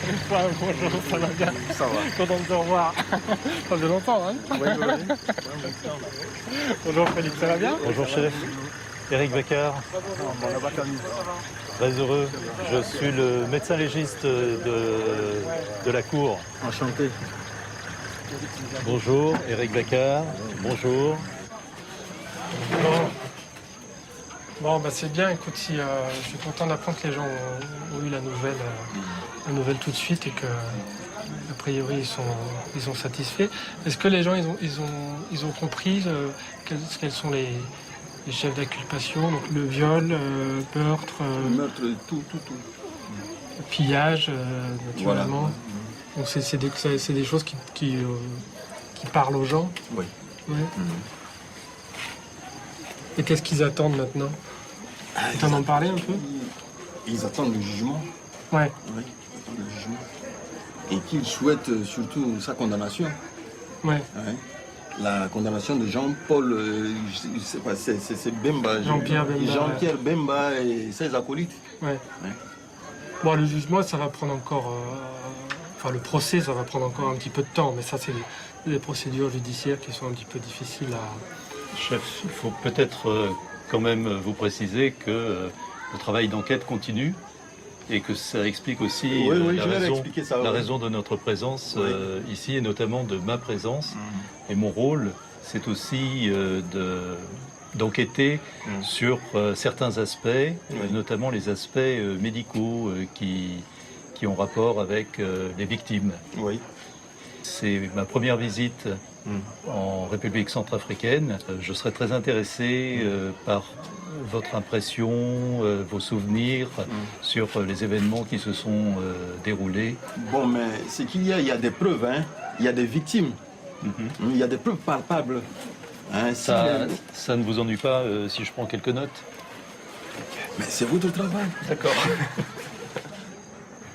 Une fois, bonjour, ça va bien? Ça va. Content de te revoir. Ça fait longtemps, hein? Oui. Bonjour Félix, ça va bien? Bonjour chef, Eric Becker, très heureux. Je suis le médecin légiste de la cour. Enchanté. Bonjour Eric Becker, bonjour. Bon, bah c'est bien, écoute, si, je suis content d'apprendre que les gens ont eu la nouvelle tout de suite et que, a priori, ils sont satisfaits. Est-ce que les gens, ils ont compris quels sont les chefs d'inculpation, donc le viol, meurtre, Meurtre, tout. pillage, naturellement. Voilà. Donc c'est des choses qui parlent aux gens. Oui. Ouais. Et qu'est-ce qu'ils attendent maintenant? Tu en parler un peu? Ils attendent le jugement. Ouais. Oui, ils attendent le jugement. Et qu'ils souhaitent surtout sa condamnation. Ouais. Ouais. La condamnation de Jean-Paul, je sais pas, c'est Bemba. Jean-Pierre Bemba. Jean-Pierre Bemba et ses acolytes. Ouais. Ouais. Bon, le jugement, ça va prendre encore... Enfin, le procès, ça va prendre encore un petit peu de temps, mais ça, c'est les procédures judiciaires qui sont un petit peu difficiles à... Chef, il faut peut-être quand même vous préciser que le travail d'enquête continue et que ça explique aussi la raison de notre présence ici et notamment de ma présence. Et mon rôle, c'est aussi d'enquêter sur certains aspects, notamment les aspects médicaux qui ont rapport avec les victimes. Oui. C'est ma première visite en République centrafricaine. Je serais très intéressé par votre impression, vos souvenirs sur les événements qui se sont déroulés. Bon, mais ce qu'il y a des preuves, hein. Il y a des victimes. Il y a des preuves palpables. Hein, ça ne vous ennuie pas si je prends quelques notes? Mais c'est votre travail. D'accord.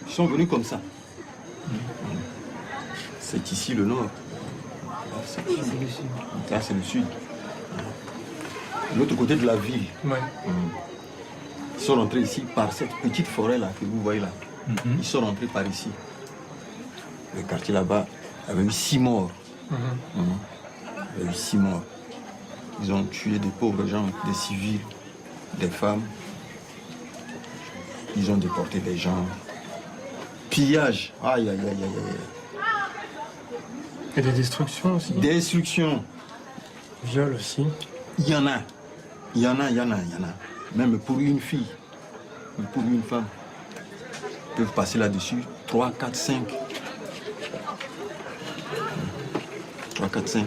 Ils sont venus comme ça. C'est ici le nord. Là, c'est le sud. L'autre côté de la ville. Ouais. Ils sont rentrés ici par cette petite forêt-là que vous voyez là. Ils sont rentrés par ici. Le quartier là-bas avait eu 6 morts. Il y a eu 6 morts. Ils ont tué des pauvres gens, des civils, des femmes. Ils ont déporté des gens. Pillage. Aïe, aïe, aïe, aïe, aïe. Et des destructions aussi. Destruction. Viol aussi. Il y en a. Il y en a. Même pour une fille, ou pour une femme, ils peuvent passer là-dessus 3, 4, 5. 3, 4, 5.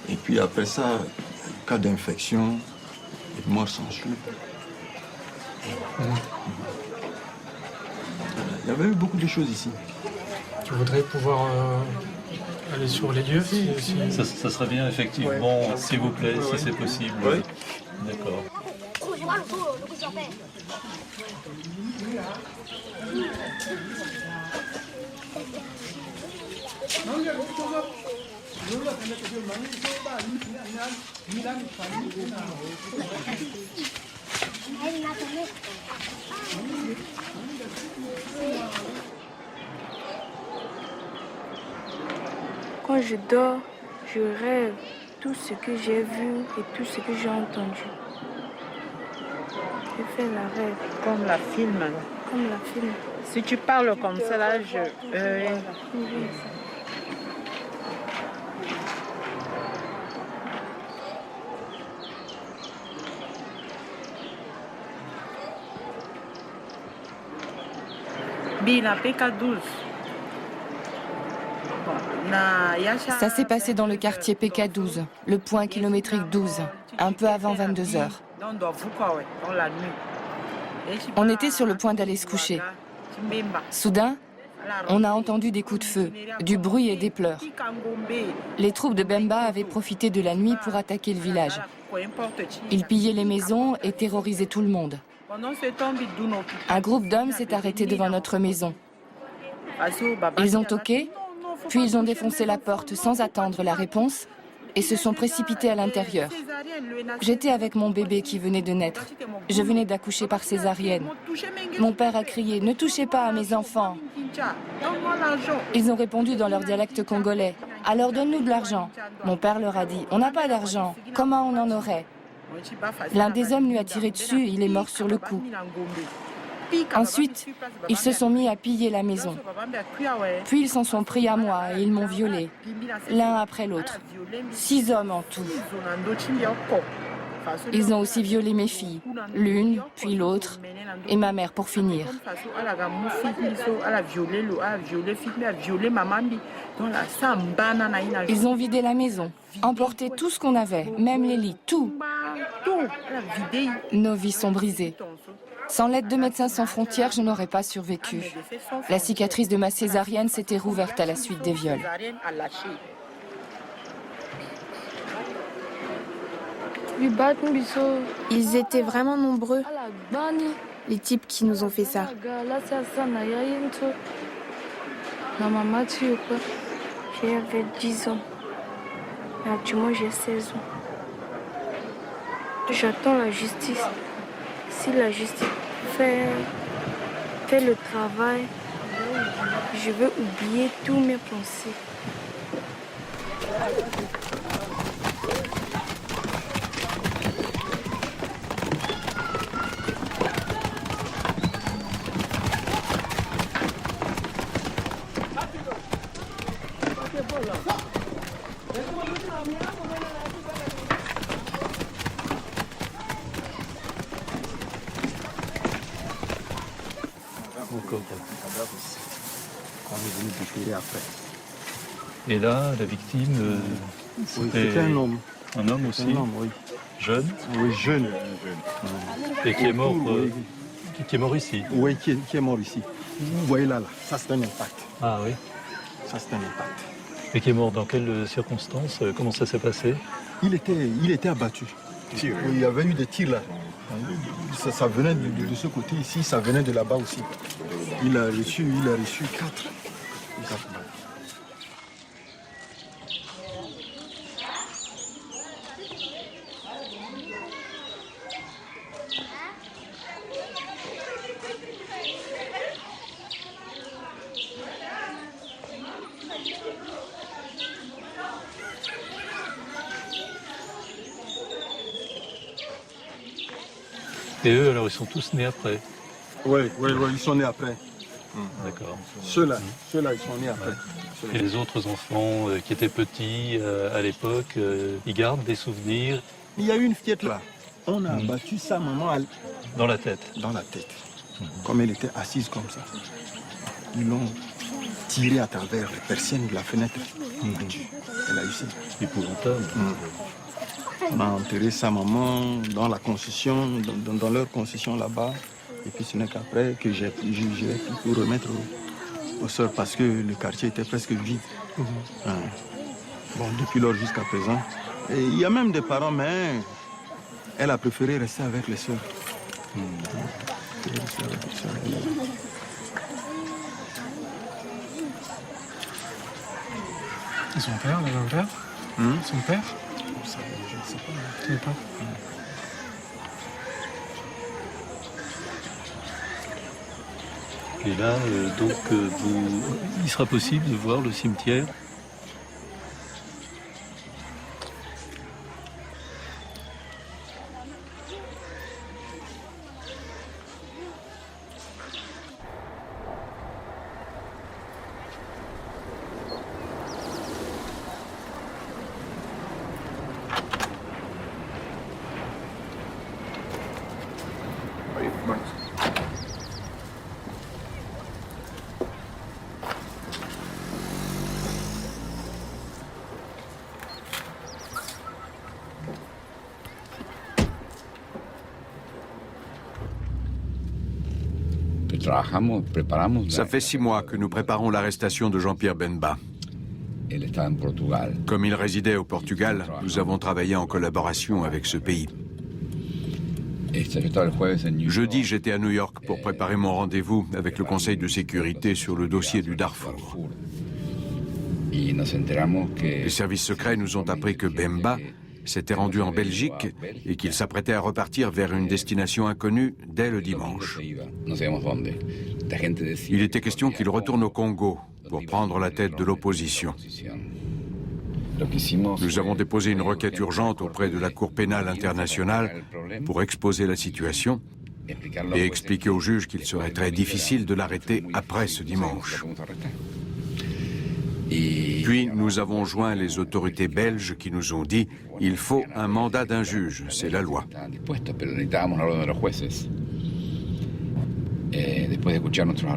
Et puis après ça, cas d'infection, et mort sans suite. Il y avait eu beaucoup de choses ici. Tu voudrais pouvoir aller sur les lieux si... Ça serait bien, effectivement, s'il vous plaît, si c'est possible. Oui. D'accord. Quand je dors, je rêve tout ce que j'ai vu et tout ce que j'ai entendu. Je fais la rêve. Comme la film. Comme la film. Si tu parles comme ça, là, Oui, ça. Ça s'est passé dans le quartier PK12, le point kilométrique 12, un peu avant 22 heures. On était sur le point d'aller se coucher. Soudain, on a entendu des coups de feu, du bruit et des pleurs. Les troupes de Bemba avaient profité de la nuit pour attaquer le village. Ils pillaient les maisons et terrorisaient tout le monde. Un groupe d'hommes s'est arrêté devant notre maison. Ils ont toqué, puis ils ont défoncé la porte sans attendre la réponse et se sont précipités à l'intérieur. J'étais avec mon bébé qui venait de naître. Je venais d'accoucher par césarienne. Mon père a crié « Ne touchez pas à mes enfants !» Ils ont répondu dans leur dialecte congolais « Alors donne-nous de l'argent !» Mon père leur a dit « On n'a pas d'argent, comment on en aurait ?» L'un des hommes lui a tiré dessus et il est mort sur le coup. Ensuite, ils se sont mis à piller la maison. Puis ils s'en sont pris à moi et ils m'ont violée, l'un après l'autre. 6 hommes en tout. Ils ont aussi violé mes filles, l'une, puis l'autre, et ma mère pour finir. Ils ont vidé la maison, emporté tout ce qu'on avait, même les lits, tout. Nos vies sont brisées. Sans l'aide de Médecins sans frontières, je n'aurais pas survécu. La cicatrice de ma césarienne s'était rouverte à la suite des viols. Ils étaient vraiment nombreux, les types qui nous ont fait ça. J'avais 10 ans. Actuellement, j'ai 16 ans. J'attends la justice. Si la justice fait le travail, je veux oublier tous mes pensées. Et là, la victime, c'était un homme. Un homme aussi. Un homme, oui. Jeune. Oui, jeune. Et qui est mort, qui est mort ici. Oui, qui est mort ici. Vous voyez là, ça c'est un impact. Ah oui. Ça c'est un impact. Et qui est mort dans quelles circonstances? Comment ça s'est passé? Il était abattu. Il y avait eu des tirs là. Ça venait de ce côté ici, ça venait de là-bas aussi. Il a reçu 4 balles. Et eux, alors, ils sont tous nés après? Oui, ils sont nés après. D'accord. Ceux-là, ils sont nés après. Et les autres enfants qui étaient petits à l'époque, ils gardent des souvenirs? Il y a eu une fillette là. On a battu sa maman dans la tête. Dans la tête. Comme elle était assise comme ça. Ils l'ont tirée à travers les persiennes de la fenêtre. Elle a eu ça. C'est épouvantable. On a enterré sa maman dans la concession, dans leur concession là-bas. Et puis ce n'est qu'après que j'ai pu pour remettre aux sœurs parce que le quartier était presque vide. Bon, depuis lors jusqu'à présent. Et il y a même des parents, mais elle a préféré rester avec les sœurs. Et son père, le grand-père Son père? Je ne sais pas. Je ne sais pas. Et là, donc, il sera possible de voir le cimetière. Ça fait 6 mois que nous préparons l'arrestation de Jean-Pierre Bemba. Comme il résidait au Portugal, nous avons travaillé en collaboration avec ce pays. Jeudi, j'étais à New York pour préparer mon rendez-vous avec le Conseil de sécurité sur le dossier du Darfour. Les services secrets nous ont appris que Bemba s'était rendu en Belgique et qu'il s'apprêtait à repartir vers une destination inconnue dès le dimanche. Il était question qu'il retourne au Congo pour prendre la tête de l'opposition. Nous avons déposé une requête urgente auprès de la Cour pénale internationale pour exposer la situation et expliquer au juge qu'il serait très difficile de l'arrêter après ce dimanche. Puis nous avons joint les autorités belges qui nous ont dit « il faut un mandat d'un juge, c'est la loi ».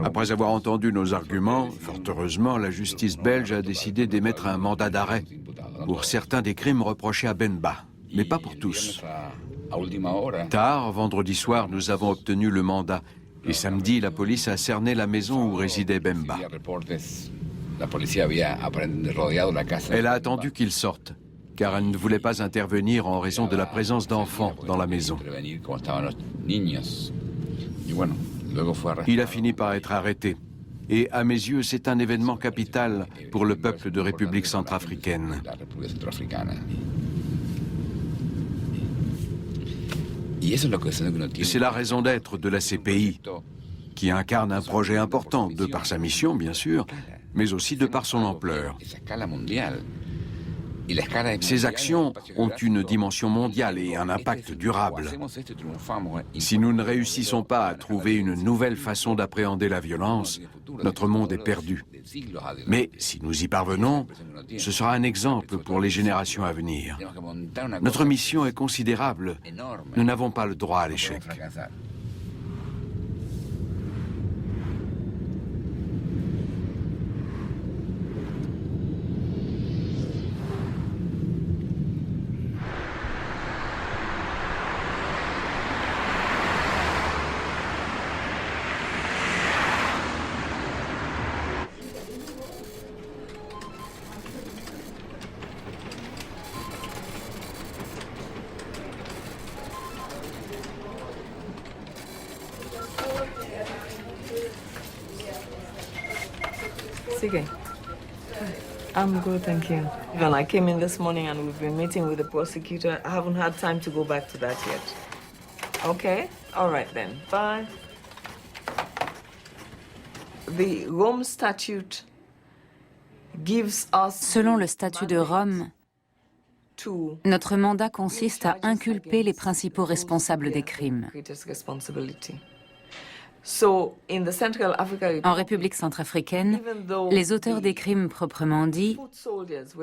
Après avoir entendu nos arguments, fort heureusement, la justice belge a décidé d'émettre un mandat d'arrêt pour certains des crimes reprochés à Bemba, mais pas pour tous. Tard, vendredi soir, nous avons obtenu le mandat et samedi, la police a cerné la maison où résidait Bemba. Elle a attendu qu'il sorte, car elle ne voulait pas intervenir en raison de la présence d'enfants dans la maison. Il a fini par être arrêté. Et à mes yeux, c'est un événement capital pour le peuple de République centrafricaine. C'est la raison d'être de la CPI, qui incarne un projet important, de par sa mission, bien sûr, mais aussi de par son ampleur. Ces actions ont une dimension mondiale et un impact durable. Si nous ne réussissons pas à trouver une nouvelle façon d'appréhender la violence, notre monde est perdu. Mais si nous y parvenons, ce sera un exemple pour les générations à venir. Notre mission est considérable. Nous n'avons pas le droit à l'échec. I'm good, thank you. When I came in this morning and we've been meeting with the prosecutor, I haven't had time to go back to that yet. Okay? All right then. Bye. The Rome Statute gives us... Selon le statut de Rome, notre mandat consiste à inculper les principaux responsables des crimes. En République centrafricaine, les auteurs des crimes proprement dits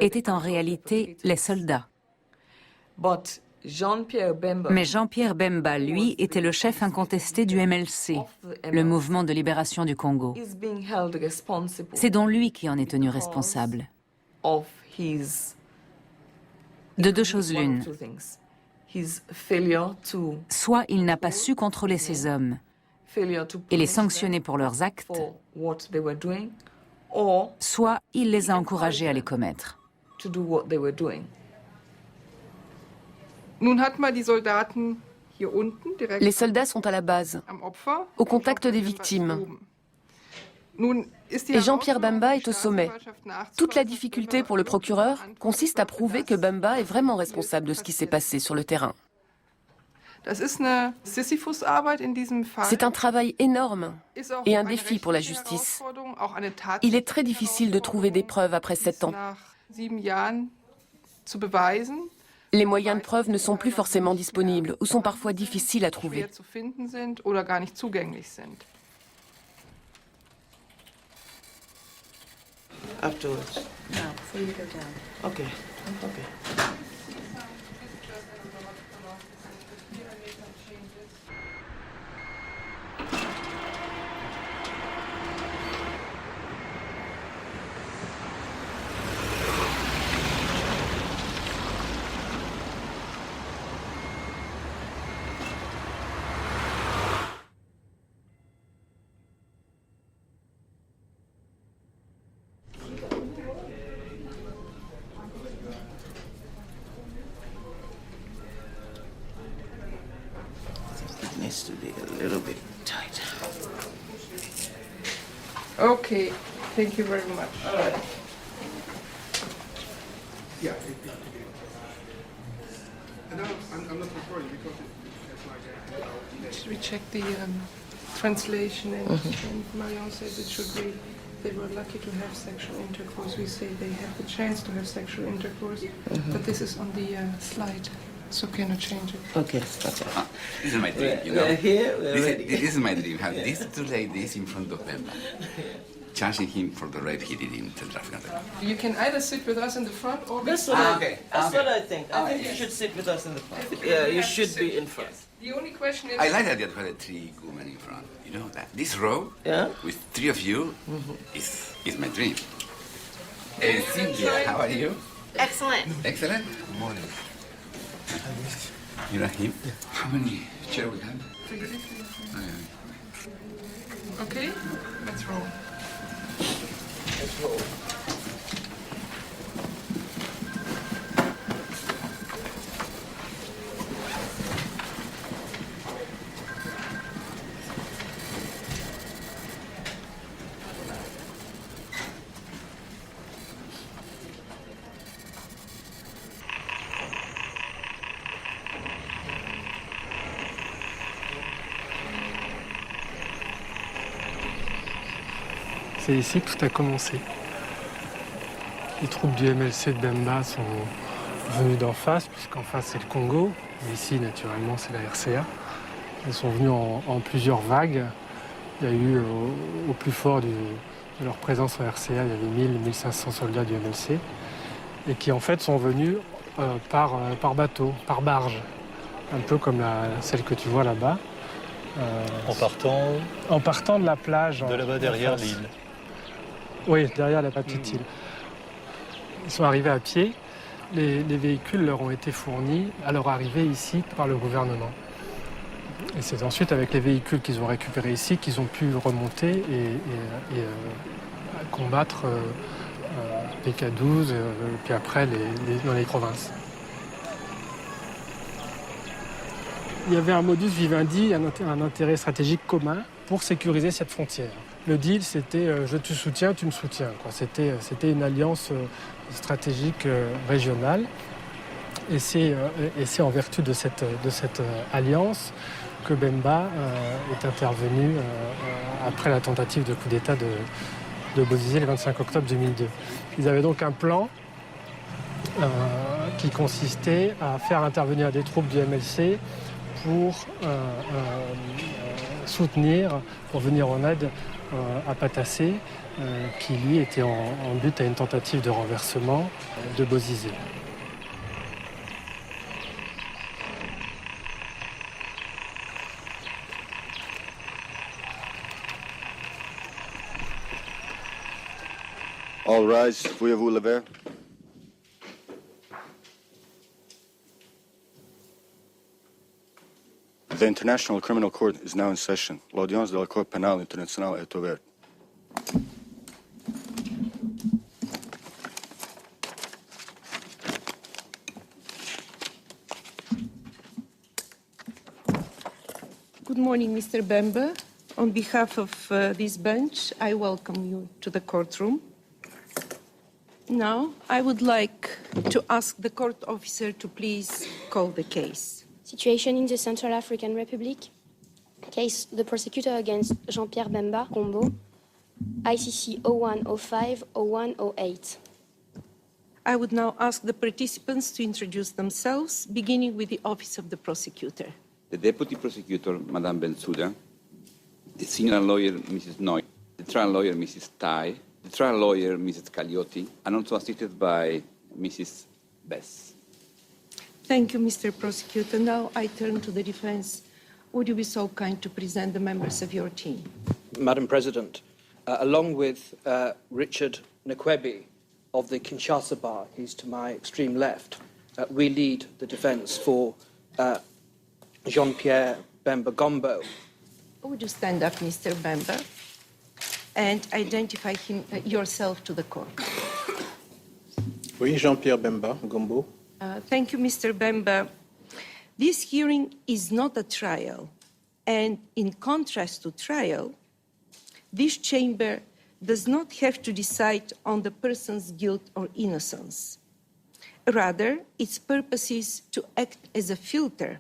étaient en réalité les soldats. Mais Jean-Pierre Bemba, lui, était le chef incontesté du MLC, le mouvement de libération du Congo. C'est donc lui qui en est tenu responsable. De deux choses l'une. Soit il n'a pas su contrôler ses hommes et les sanctionner pour leurs actes, soit il les a encouragés à les commettre. Les soldats sont à la base, au contact des victimes. Et Jean-Pierre Bemba est au sommet. Toute la difficulté pour le procureur consiste à prouver que Bemba est vraiment responsable de ce qui s'est passé sur le terrain. C'est un travail énorme et un défi pour la justice. Il est très difficile de trouver des preuves après 7 ans. Les moyens de preuve ne sont plus forcément disponibles ou sont parfois difficiles à trouver. Afterwards. No, before you go down. Okay. Okay. needs to be a little bit tighter. Okay, thank you very much. All right. Yeah. I'm not recording because we checked the translation and Marion said it should be, they were lucky to have sexual intercourse. We say they have the chance to have sexual intercourse, but this is on the slide, so cannot change it. Okay. This is my dream, you know. We're here, This is my dream, have these two ladies in front of Bemba, charging him for the rape he did in Central Africa. You can either sit with us in the front or... That's what I think. I think you should sit with us in the front. Yeah, you should be in front. The only question is... I like that you had 3 women in front. You know, that this row with 3 of you is my dream. Hey, Cynthia, how are you? Excellent. Excellent. Good morning. You like him? How many chairs we have? 3. Okay, let's roll. Let's roll. C'est ici que tout a commencé. Les troupes du MLC de Bemba sont venues d'en face, puisqu'en face c'est le Congo, mais ici naturellement c'est la RCA. Elles sont venues en plusieurs vagues. Il y a eu au plus fort de leur présence en RCA, il y avait 1000-1500 soldats du MLC, et qui en fait sont venus par bateau, par barge, un peu comme celle que tu vois là-bas. En partant de la plage. De là-bas derrière l'île. Oui, derrière la petite île. Ils sont arrivés à pied. Les véhicules leur ont été fournis à leur arrivée ici par le gouvernement. Et c'est ensuite avec les véhicules qu'ils ont récupérés ici qu'ils ont pu remonter et combattre PK12, puis après dans les provinces. Il y avait un modus vivendi, un intérêt stratégique commun pour sécuriser cette frontière. Le deal, c'était je te soutiens, tu me soutiens. C'était une alliance stratégique régionale. Et c'est en vertu de cette alliance que Bemba est intervenu après la tentative de coup d'État de Bozizé le 25 octobre 2002. Ils avaient donc un plan qui consistait à faire intervenir des troupes du MLC pour soutenir, pour venir en aide à Patassé, qui lui était en but à une tentative de renversement de Bozizé. All rise, voyez-vous lever. The International Criminal Court is now in session. L'audience de la Cour pénale internationale est ouverte. Good morning, Mr. Bemba. On behalf of this bench, I welcome you to the courtroom. Now, I would like to ask the court officer to please call the case. Situation in the Central African Republic. Case the prosecutor against Jean-Pierre Bemba, Combo, ICC 0105-0108. I would now ask the participants to introduce themselves, beginning with the office of the prosecutor. The deputy prosecutor, Madame Bensouda, the senior lawyer, Mrs. Noy, the trial lawyer, Mrs. Tai, the trial lawyer, Mrs. Cagliotti, and also assisted by Mrs. Bess. Thank you, Mr. Prosecutor. Now I turn to the defense. Would you be so kind to present the members of your team? Madam President, along with Richard Nkwebi of the Kinshasa Bar, he's to my extreme left, we lead the defense for Jean-Pierre Bemba Gombo. Would you stand up, Mr. Bemba, and identify yourself to the court? Oui, Jean-Pierre Bemba Gombo. Thank you, Mr. Bemba. This hearing is not a trial. And in contrast to trial, this chamber does not have to decide on the person's guilt or innocence. Rather, its purpose is to act as a filter,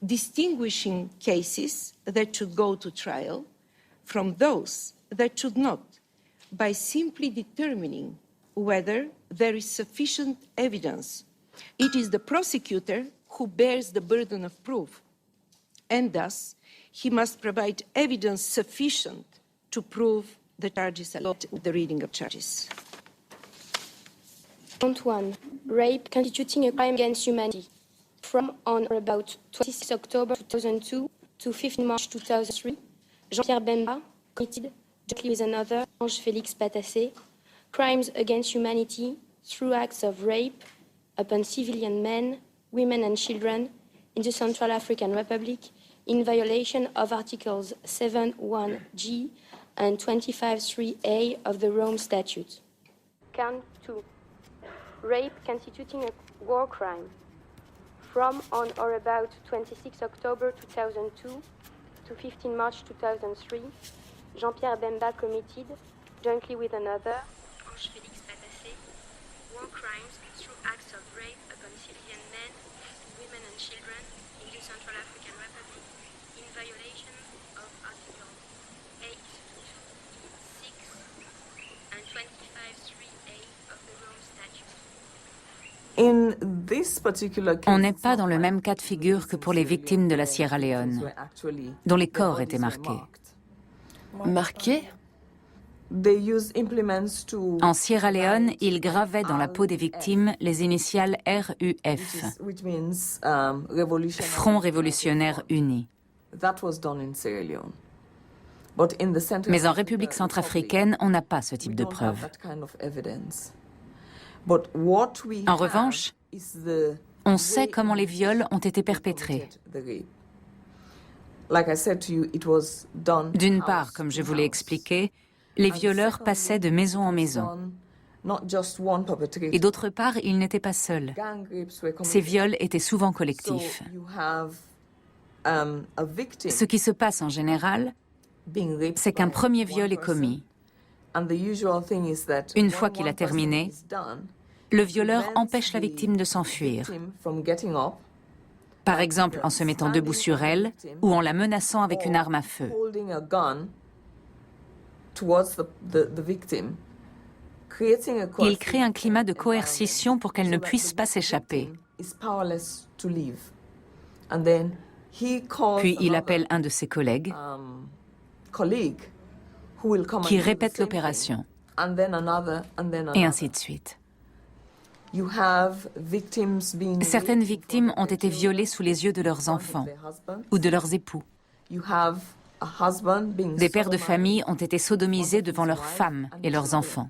distinguishing cases that should go to trial from those that should not, by simply determining whether there is sufficient evidence. It is the prosecutor who bears the burden of proof, and thus he must provide evidence sufficient to prove the charges allowed with the reading of charges. Count 1. Rape constituting a crime against humanity. From on or about 26 October 2002 to 15 March 2003, Jean-Pierre Bemba committed, jointly with another, Ange Félix Patassé, crimes against humanity through acts of rape upon civilian men, women and children in the Central African Republic in violation of Articles 7.1g and 25.3a of the Rome Statute. Count 2. Rape constituting a war crime. From on or about 26 October 2002 to 15 March 2003, Jean-Pierre Bemba committed, jointly with another, Ange Félix Patassé, war crimes through acts of rape upon civilian men, women and children in the Central African Republic in violation of Articles 8, 6 and 25.3a of the Rome Statute. On n'est pas dans le même cas de figure que pour les victimes de la Sierra Leone, dont les corps étaient marqués. Marqués ? En Sierra Leone, ils gravaient dans la peau des victimes les initiales RUF, Front Révolutionnaire Uni. Mais en République centrafricaine, on n'a pas ce type de preuve. En revanche, on sait comment les viols ont été perpétrés. D'une part, comme je vous l'ai expliqué, les violeurs passaient de maison en maison. Et d'autre part, ils n'étaient pas seuls. Ces viols étaient souvent collectifs. Ce qui se passe en général, c'est qu'un premier viol est commis. Une fois qu'il a terminé, le violeur empêche la victime de s'enfuir. Par exemple en se mettant debout sur elle ou en la menaçant avec une arme à feu. Il crée un climat de coercition pour qu'elle ne puisse pas s'échapper. Puis il appelle un de ses collègues qui répète l'opération, et ainsi de suite. Certaines victimes ont été violées sous les yeux de leurs enfants ou de leurs époux. Des pères de famille ont été sodomisés devant leurs femmes et leurs enfants.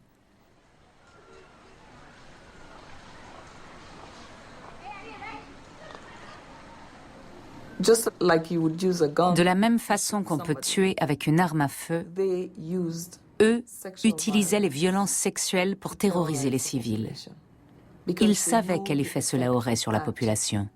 De la même façon qu'on peut tuer avec une arme à feu, eux utilisaient les violences sexuelles pour terroriser les civils. Ils savaient quel effet cela aurait sur la population.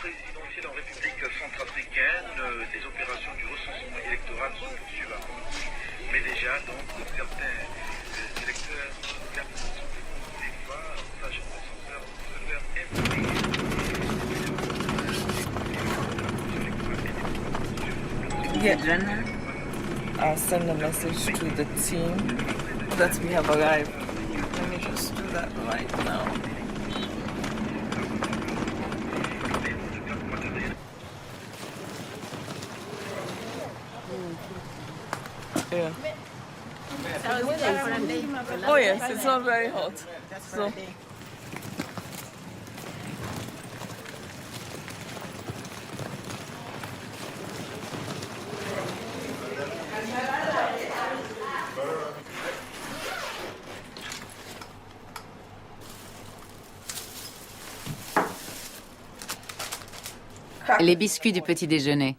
présidentielle en République centrafricaine, les opérations du recensement électoral se poursuivent à Conakry, mais déjà donc certains électeurs sont des fois sages recenseurs se faire Yeah, Jenna. I'll send a message to the team that we have arrived. Let me just do that right now. Yeah. Oh yes, it's not very hot. So. Les biscuits du petit déjeuner.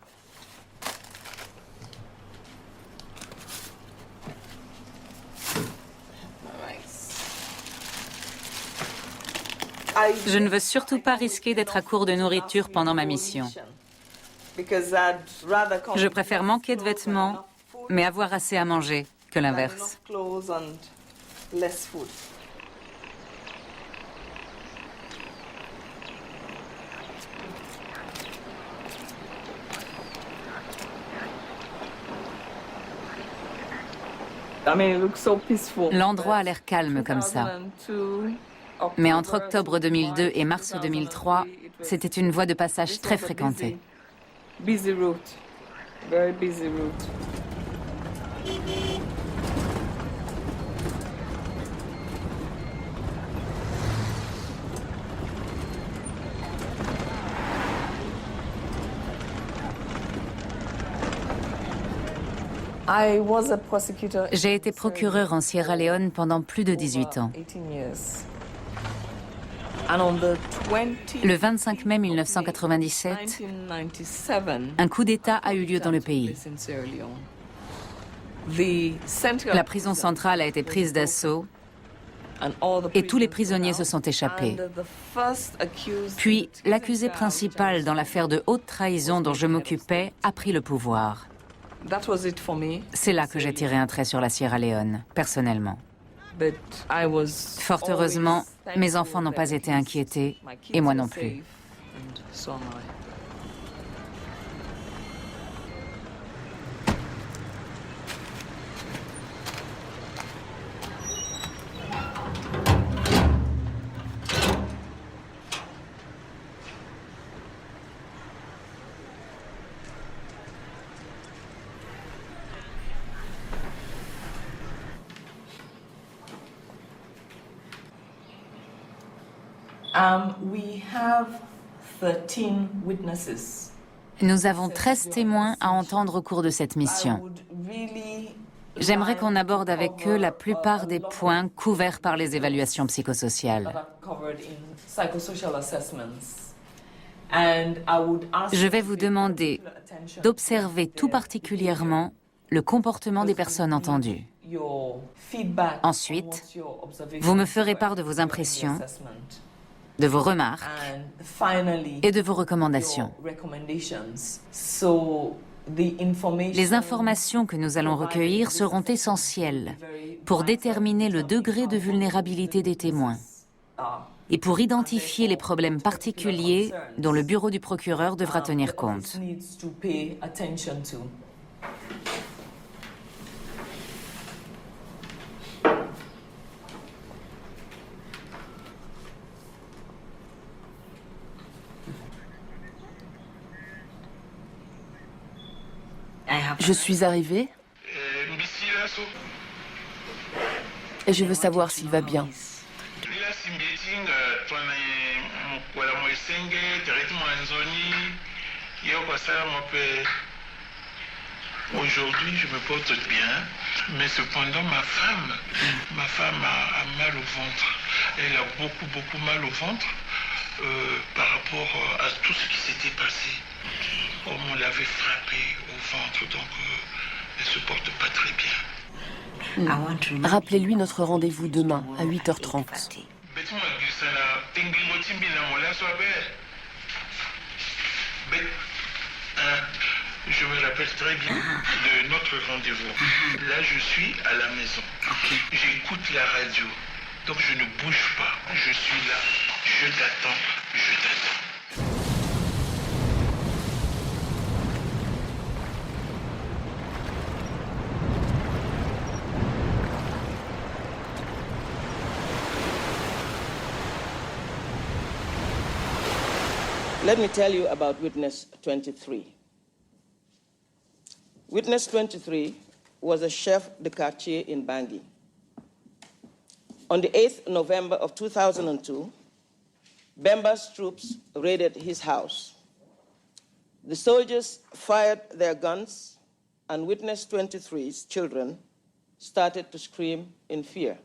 Je ne veux surtout pas risquer d'être à court de nourriture pendant ma mission. Je préfère manquer de vêtements, mais avoir assez à manger, que l'inverse. L'endroit a l'air calme comme ça. Mais entre octobre 2002 et mars 2003, c'était une voie de passage très fréquentée. Busy route. Very busy route. J'ai été procureur en Sierra Leone pendant plus de 18 ans. Le 25 mai 1997, un coup d'État a eu lieu dans le pays. La prison centrale a été prise d'assaut et tous les prisonniers se sont échappés. Puis, l'accusé principal dans l'affaire de haute trahison dont je m'occupais a pris le pouvoir. C'est là que j'ai tiré un trait sur la Sierra Leone, personnellement. Fort heureusement, mes enfants n'ont pas été inquiétés, et moi non plus. Nous avons 13 témoins à entendre au cours de cette mission. J'aimerais qu'on aborde avec eux la plupart des points couverts par les évaluations psychosociales. Je vais vous demander d'observer tout particulièrement le comportement des personnes entendues. Ensuite, vous me ferez part de vos impressions, de vos remarques et de vos recommandations. Les informations que nous allons recueillir seront essentielles pour déterminer le degré de vulnérabilité des témoins et pour identifier les problèmes particuliers dont le bureau du procureur devra tenir compte. Je suis arrivée et je veux savoir s'il va bien. Aujourd'hui, je me porte bien, mais cependant, ma femme a mal au ventre. Elle a beaucoup mal au ventre par rapport à tout ce qui s'était passé. Comme on l'avait frappée au ventre, donc elle se porte pas très bien. Rappelez-lui notre rendez-vous demain à 8h30. Je me rappelle très bien de notre rendez-vous. Là, je suis à la maison. J'écoute la radio. Donc, je ne bouge pas. Je suis là. Je t'attends. Je t'attends. Let me tell you about Witness 23. Witness 23 was a chef de quartier in Bangui. On the 8th November of 2002, Bemba's troops raided his house. The soldiers fired their guns, and Witness 23's children started to scream in fear.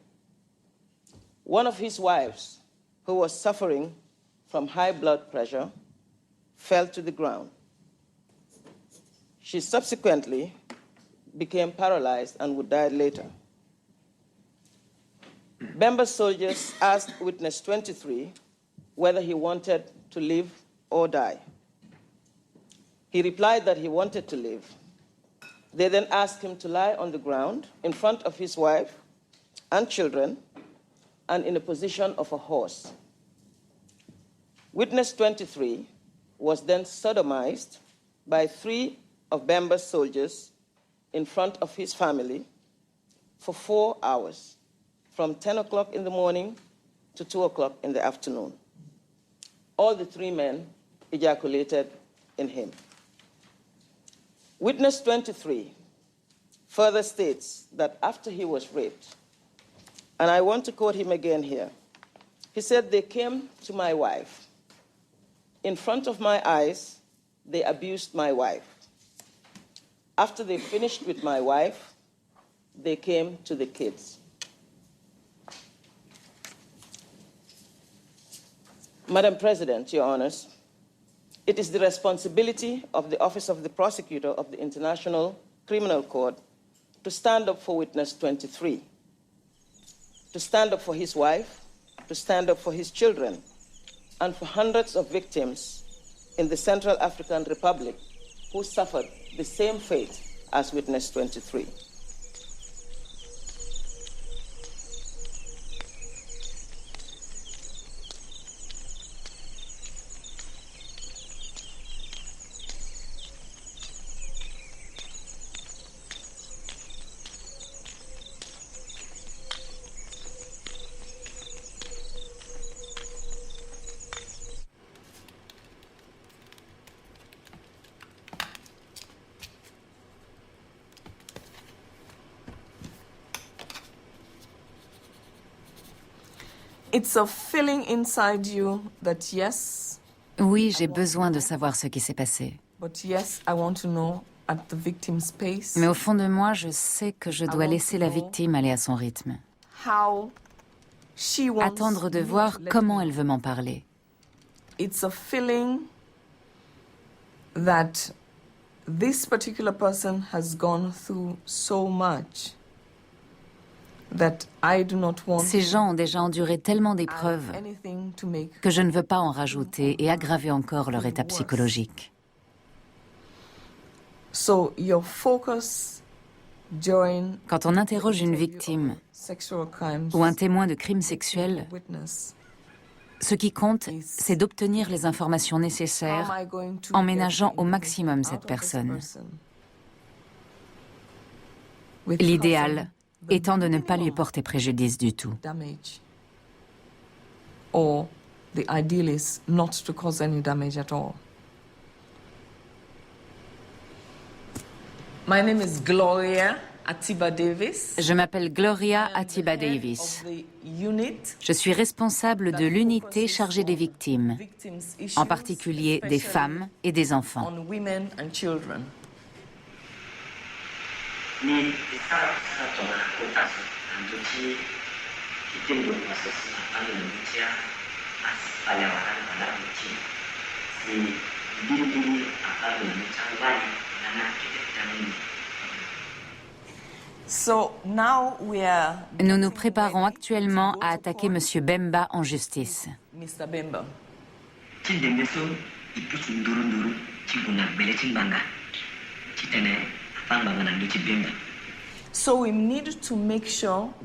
One of his wives, who was suffering from high blood pressure, fell to the ground. She subsequently became paralyzed and would die later. Bemba's soldiers asked Witness 23 whether he wanted to live or die. He replied that he wanted to live. They then asked him to lie on the ground in front of his wife and children and in a position of a horse. Witness 23 was then sodomized by 3 of Bemba's soldiers in front of his family for 4 hours, from 10 o'clock in the morning to 2 o'clock in the afternoon. All the 3 men ejaculated in him. Witness 23 further states that after he was raped, and I want to quote him again here, he said, "They came to my wife. In front of my eyes, they abused my wife. After they finished with my wife, they came to the kids." Madam President, Your Honors, it is the responsibility of the Office of the Prosecutor of the International Criminal Court to stand up for Witness 23, to stand up for his wife, to stand up for his children, and for hundreds of victims in the Central African Republic who suffered the same fate as Witness 23. It's a feeling inside you that yes. Oui, j'ai besoin de savoir ce qui s'est passé. But yes, I want to know at the victim's pace. Mais au fond de moi, je sais que je dois laisser la victime aller à son rythme. How she wants Attendre de voir comment elle veut m'en parler. It's a feeling that this particular person has gone through so much. Ces gens ont déjà enduré tellement d'épreuves que je ne veux pas en rajouter et aggraver encore leur état psychologique. Quand on interroge une victime ou un témoin de crimes sexuels, ce qui compte, c'est d'obtenir les informations nécessaires en ménageant au maximum cette personne. L'idéal étant de ne pas lui porter préjudice du tout. Or the ideal is not to cause any damage at all. My name is Gloria Atiba Davis. Je m'appelle Gloria Atiba Davis. Je suis responsable de l'unité chargée des victimes, en particulier des femmes et des enfants. Nous nous préparons actuellement à attaquer M. Bemba en justice. Mr. Bemba.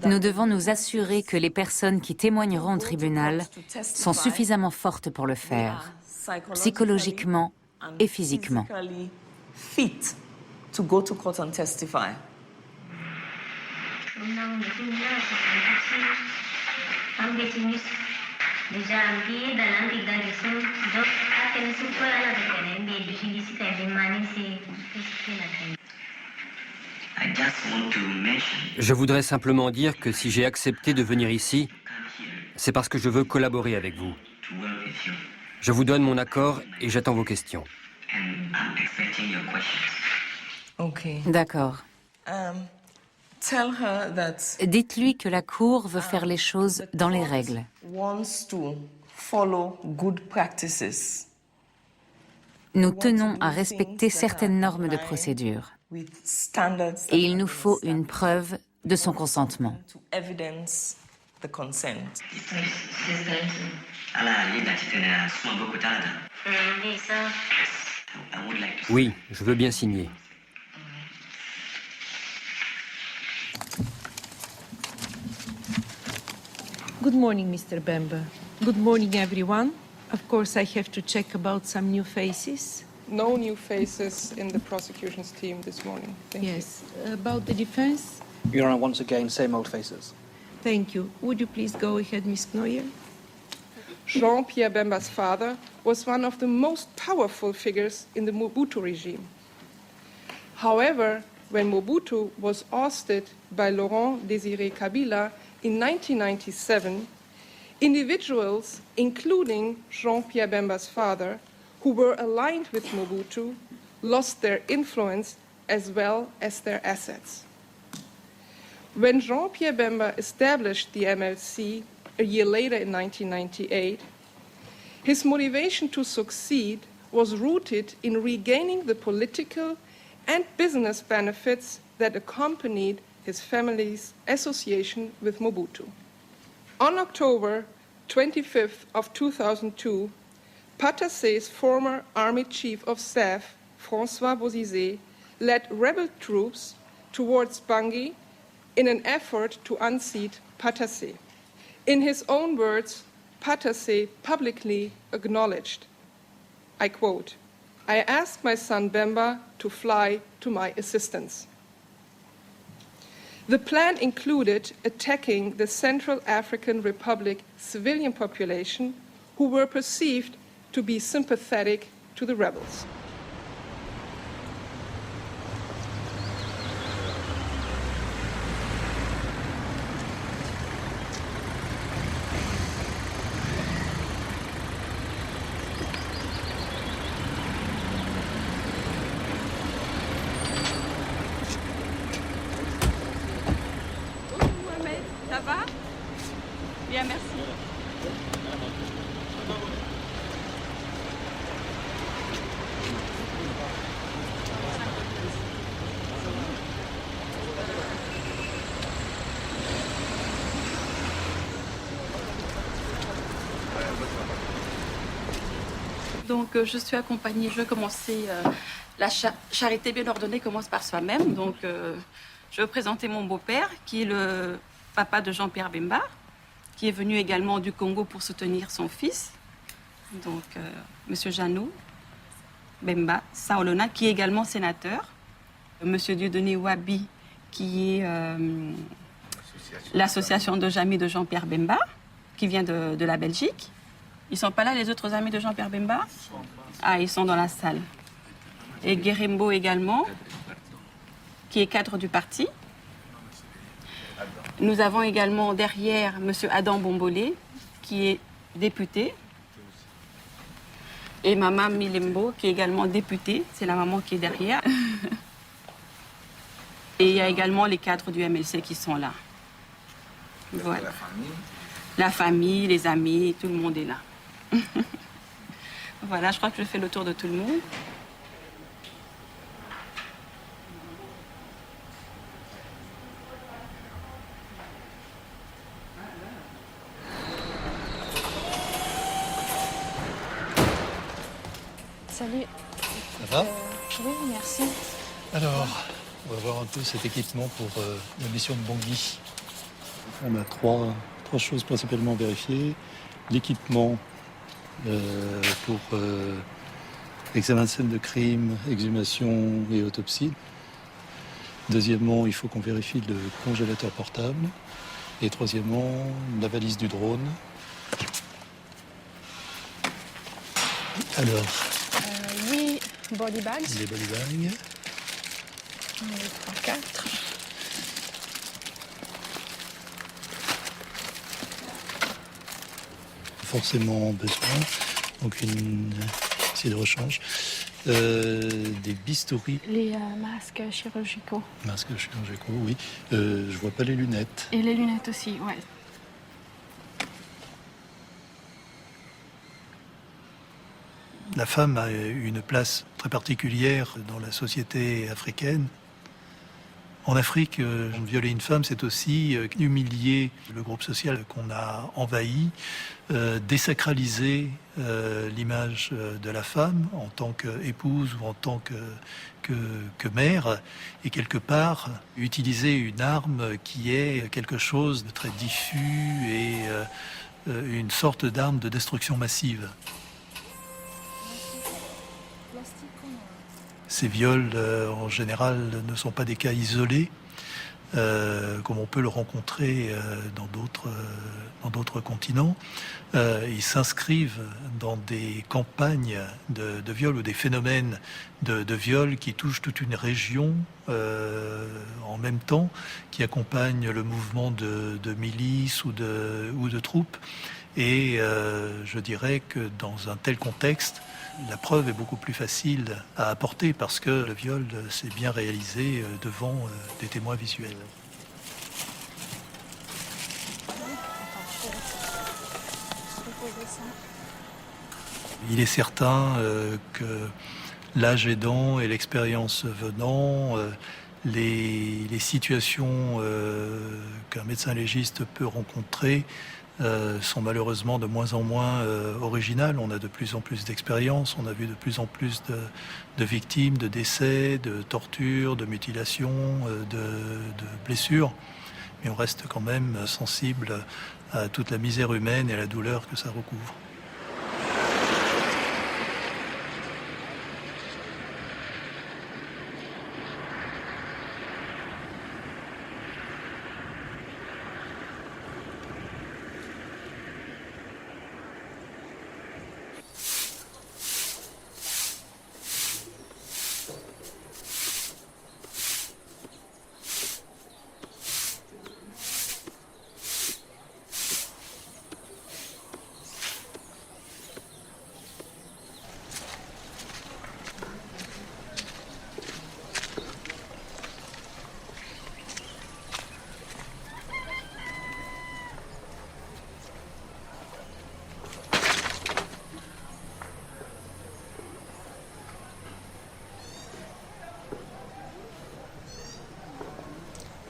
Nous devons nous assurer que les personnes qui témoigneront au tribunal sont suffisamment fortes pour le faire, psychologiquement et physiquement. Fit to go to court and testify. Je voudrais simplement dire que si j'ai accepté de venir ici, c'est parce que je veux collaborer avec vous. Je vous donne mon accord et j'attends vos questions. D'accord. Dites-lui que la Cour veut faire les choses dans les règles. Nous tenons à respecter certaines normes de procédure. Et il nous faut une preuve de son consentement. Oui, je veux bien signer. Good morning, Mr. Bemba. Good morning, everyone. Of course, I have to check about some new faces. No new faces in the prosecution's team this morning. Thank you. About the defense? Your Honor, once again, same old faces. Thank you. Would you please go ahead, Ms. Knoyer? Jean-Pierre Bemba's father was one of the most powerful figures in the Mobutu regime. However, when Mobutu was ousted by Laurent Désiré Kabila in 1997, individuals, including Jean-Pierre Bemba's father, who were aligned with Mobutu, lost their influence as well as their assets. When Jean-Pierre Bemba established the MLC a year later in 1998, his motivation to succeed was rooted in regaining the political and business benefits that accompanied his family's association with Mobutu. On October 25th of 2002, Patassé's former Army Chief of Staff, François Bozizé, led rebel troops towards Bangui in an effort to unseat Patassé. In his own words, Patassé publicly acknowledged, I quote, "I asked my son Bemba to fly to my assistance." The plan included attacking the Central African Republic civilian population who were perceived to be sympathetic to the rebels. Ça va? Bien, merci. Donc, je suis accompagnée, je vais commencer, la charité bien ordonnée commence par soi-même. Donc, je vais présenter mon beau-père, qui est le papa de Jean-Pierre Bemba, qui est venu également du Congo pour soutenir son fils. Donc, Monsieur Janou Bemba Saolona, qui est également sénateur. Monsieur Dieudonné Wabi, qui est l'association de amis de Jean-Pierre Bemba, qui vient de la Belgique. Ils ne sont pas là, les autres amis de Jean-Pierre Bemba? Ah, ils sont dans la salle. Et Guérimbo également, qui est cadre du parti. Nous avons également derrière M. Adam Bombolé, qui est député. Et Maman Milembo, qui est également députée. C'est la maman qui est derrière. Et il y a également les cadres du MLC qui sont là. Voilà. La famille, les amis, tout le monde est là. Voilà, je crois que je fais le tour de tout le monde. Salut. Ça va Oui, merci. Alors, on va voir un peu cet équipement pour la mission de Bangui. On a trois choses principalement vérifiées. L'équipement pour examen de scène de crime, exhumation et autopsie. Deuxièmement, il faut qu'on vérifie le congélateur portable. Et troisièmement, la valise du drone. Alors, oui, body bags. les body bags. 3, 4. Forcément besoin, donc c'est de rechange. Des bistouris. Les masques chirurgicaux. Masques chirurgicaux, oui. Je vois pas les lunettes. Et les lunettes aussi, ouais. La femme a une place très particulière dans la société africaine. En Afrique, violer une femme, c'est aussi humilier le groupe social qu'on a envahi, désacraliser l'image de la femme en tant qu'épouse ou en tant que mère, et quelque part utiliser une arme qui est quelque chose de très diffus et une sorte d'arme de destruction massive. Ces viols, en général, ne sont pas des cas isolés, comme on peut le rencontrer dans d'autres continents. Ils s'inscrivent dans des campagnes de viol ou des phénomènes de viol qui touchent toute une région en même temps, qui accompagnent le mouvement de milices ou de troupes. Et je dirais que dans un tel contexte, la preuve est beaucoup plus facile à apporter parce que le viol s'est bien réalisé devant des témoins visuels. Il est certain que l'âge aidant et l'expérience venant, les situations qu'un médecin légiste peut rencontrer sont malheureusement de moins en moins originales. On a de plus en plus d'expérience, on a vu de plus en plus de victimes, de décès, de tortures, de mutilations, de blessures. Mais on reste quand même sensible à toute la misère humaine et à la douleur que ça recouvre.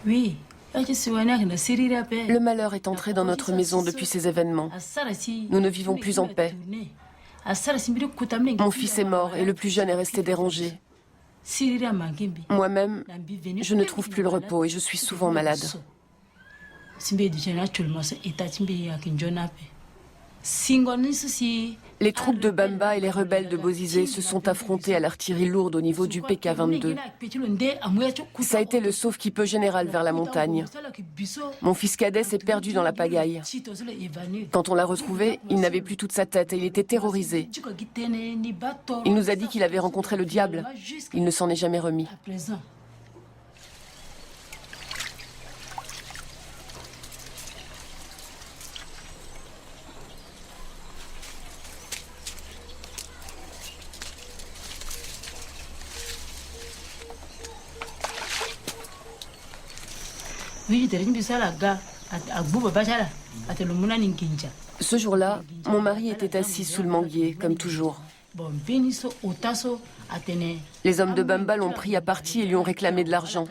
Oui. Le malheur est entré dans notre maison depuis ces événements. Nous ne vivons plus en paix. Mon fils est mort et le plus jeune est resté dérangé. Moi-même, je ne trouve plus le repos et je suis souvent malade. Les troupes de Bemba et les rebelles de Bozizé se sont affrontés à l'artillerie lourde au niveau du PK-22. Ça a été le sauve-qui-peut général vers la montagne. Mon fils cadet s'est perdu dans la pagaille. Quand on l'a retrouvé, il n'avait plus toute sa tête et il était terrorisé. Il nous a dit qu'il avait rencontré le diable. Il ne s'en est jamais remis. Ce jour-là, mon mari était assis sous le manguier, comme toujours. Les hommes de Bemba l'ont pris à partie et lui ont réclamé de l'argent.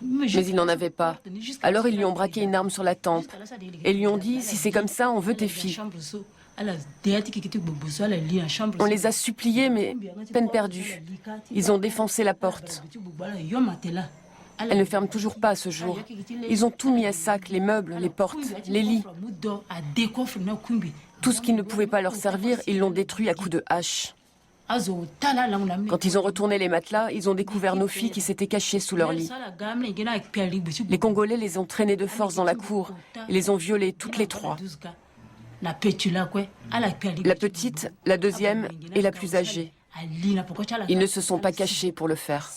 Mais il n'en avait pas. Alors ils lui ont braqué une arme sur la tempe et lui ont dit « Si c'est comme ça, on veut tes filles ». On les a suppliés, mais peine perdue. Ils ont défoncé la porte. Elle ne ferme toujours pas à ce jour. Ils ont tout mis à sac, les meubles, les portes, les lits. Tout ce qui ne pouvait pas leur servir, ils l'ont détruit à coups de hache. Quand ils ont retourné les matelas, ils ont découvert nos filles qui s'étaient cachées sous leur lit. Les Congolais les ont traînées de force dans la cour et les ont violées toutes les trois. La petite, la deuxième et la plus âgée. Ils ne se sont pas cachés pour le faire.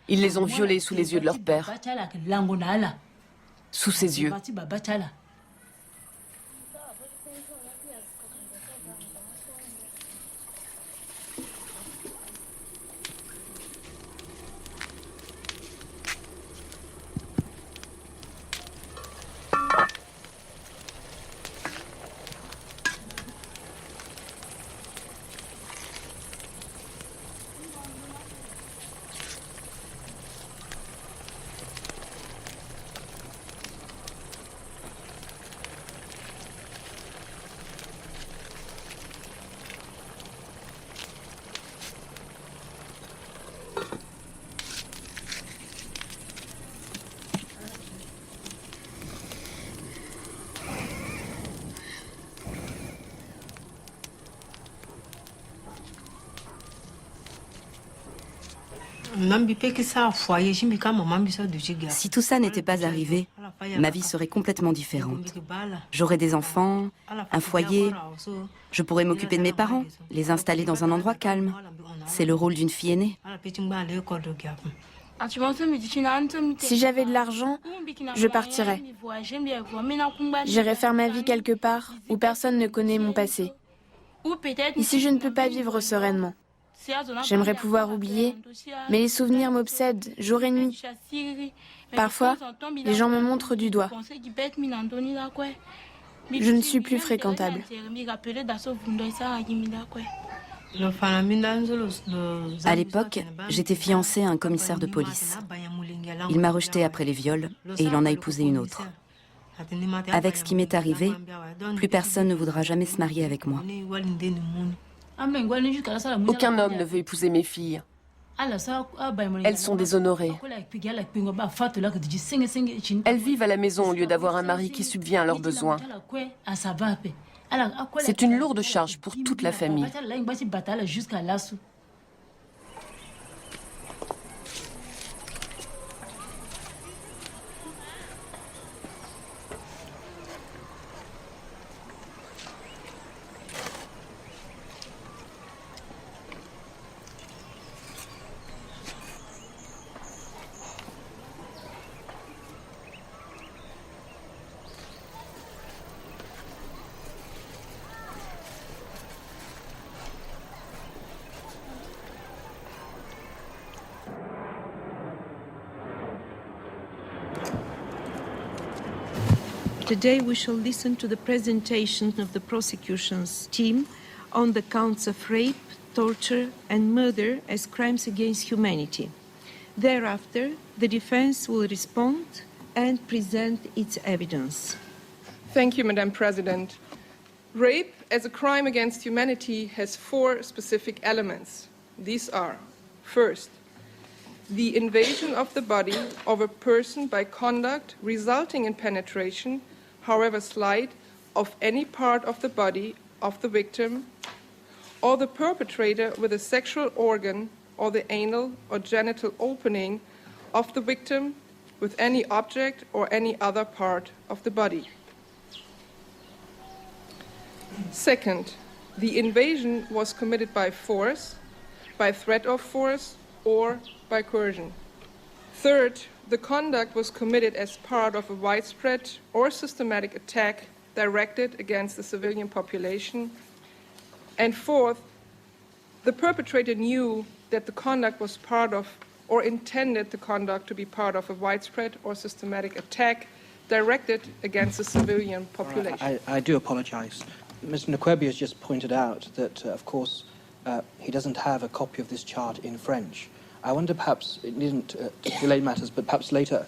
Ils les ont violées sous les yeux de leur père. Sous ses yeux. Si tout ça n'était pas arrivé, ma vie serait complètement différente. J'aurais des enfants, un foyer, je pourrais m'occuper de mes parents, les installer dans un endroit calme. C'est le rôle d'une fille aînée. Si j'avais de l'argent, je partirais. J'irais faire ma vie quelque part où personne ne connaît mon passé. Ici, je ne peux pas vivre sereinement. J'aimerais pouvoir oublier, mais les souvenirs m'obsèdent jour et nuit. Parfois, les gens me montrent du doigt. Je ne suis plus fréquentable. À l'époque, j'étais fiancée à un commissaire de police. Il m'a rejetée après les viols et il en a épousé une autre. Avec ce qui m'est arrivé, plus personne ne voudra jamais se marier avec moi. Aucun homme ne veut épouser mes filles. Elles sont déshonorées. Elles vivent à la maison au lieu d'avoir un mari qui subvient à leurs besoins. C'est une lourde charge pour toute la famille. Today we shall listen to the presentation of the prosecution's team on the counts of rape, torture and murder as crimes against humanity. Thereafter, the defense will respond and present its evidence. Thank you, Madam President. Rape as a crime against humanity has 4 specific elements. These are, first, the invasion of the body of a person by conduct resulting in penetration, however slight, of any part of the body of the victim, or the perpetrator with a sexual organ or the anal or genital opening of the victim with any object or any other part of the body. Second, the invasion was committed by force, by threat of force, or by coercion. Third, the conduct was committed as part of a widespread or systematic attack directed against the civilian population. And fourth, the perpetrator knew that the conduct was part of or intended the conduct to be part of a widespread or systematic attack directed against the civilian population. I do apologize. Mr. Nkwebi has just pointed out that, of course, he doesn't have a copy of this chart in French. I wonder perhaps, it needn't delay matters, but perhaps later,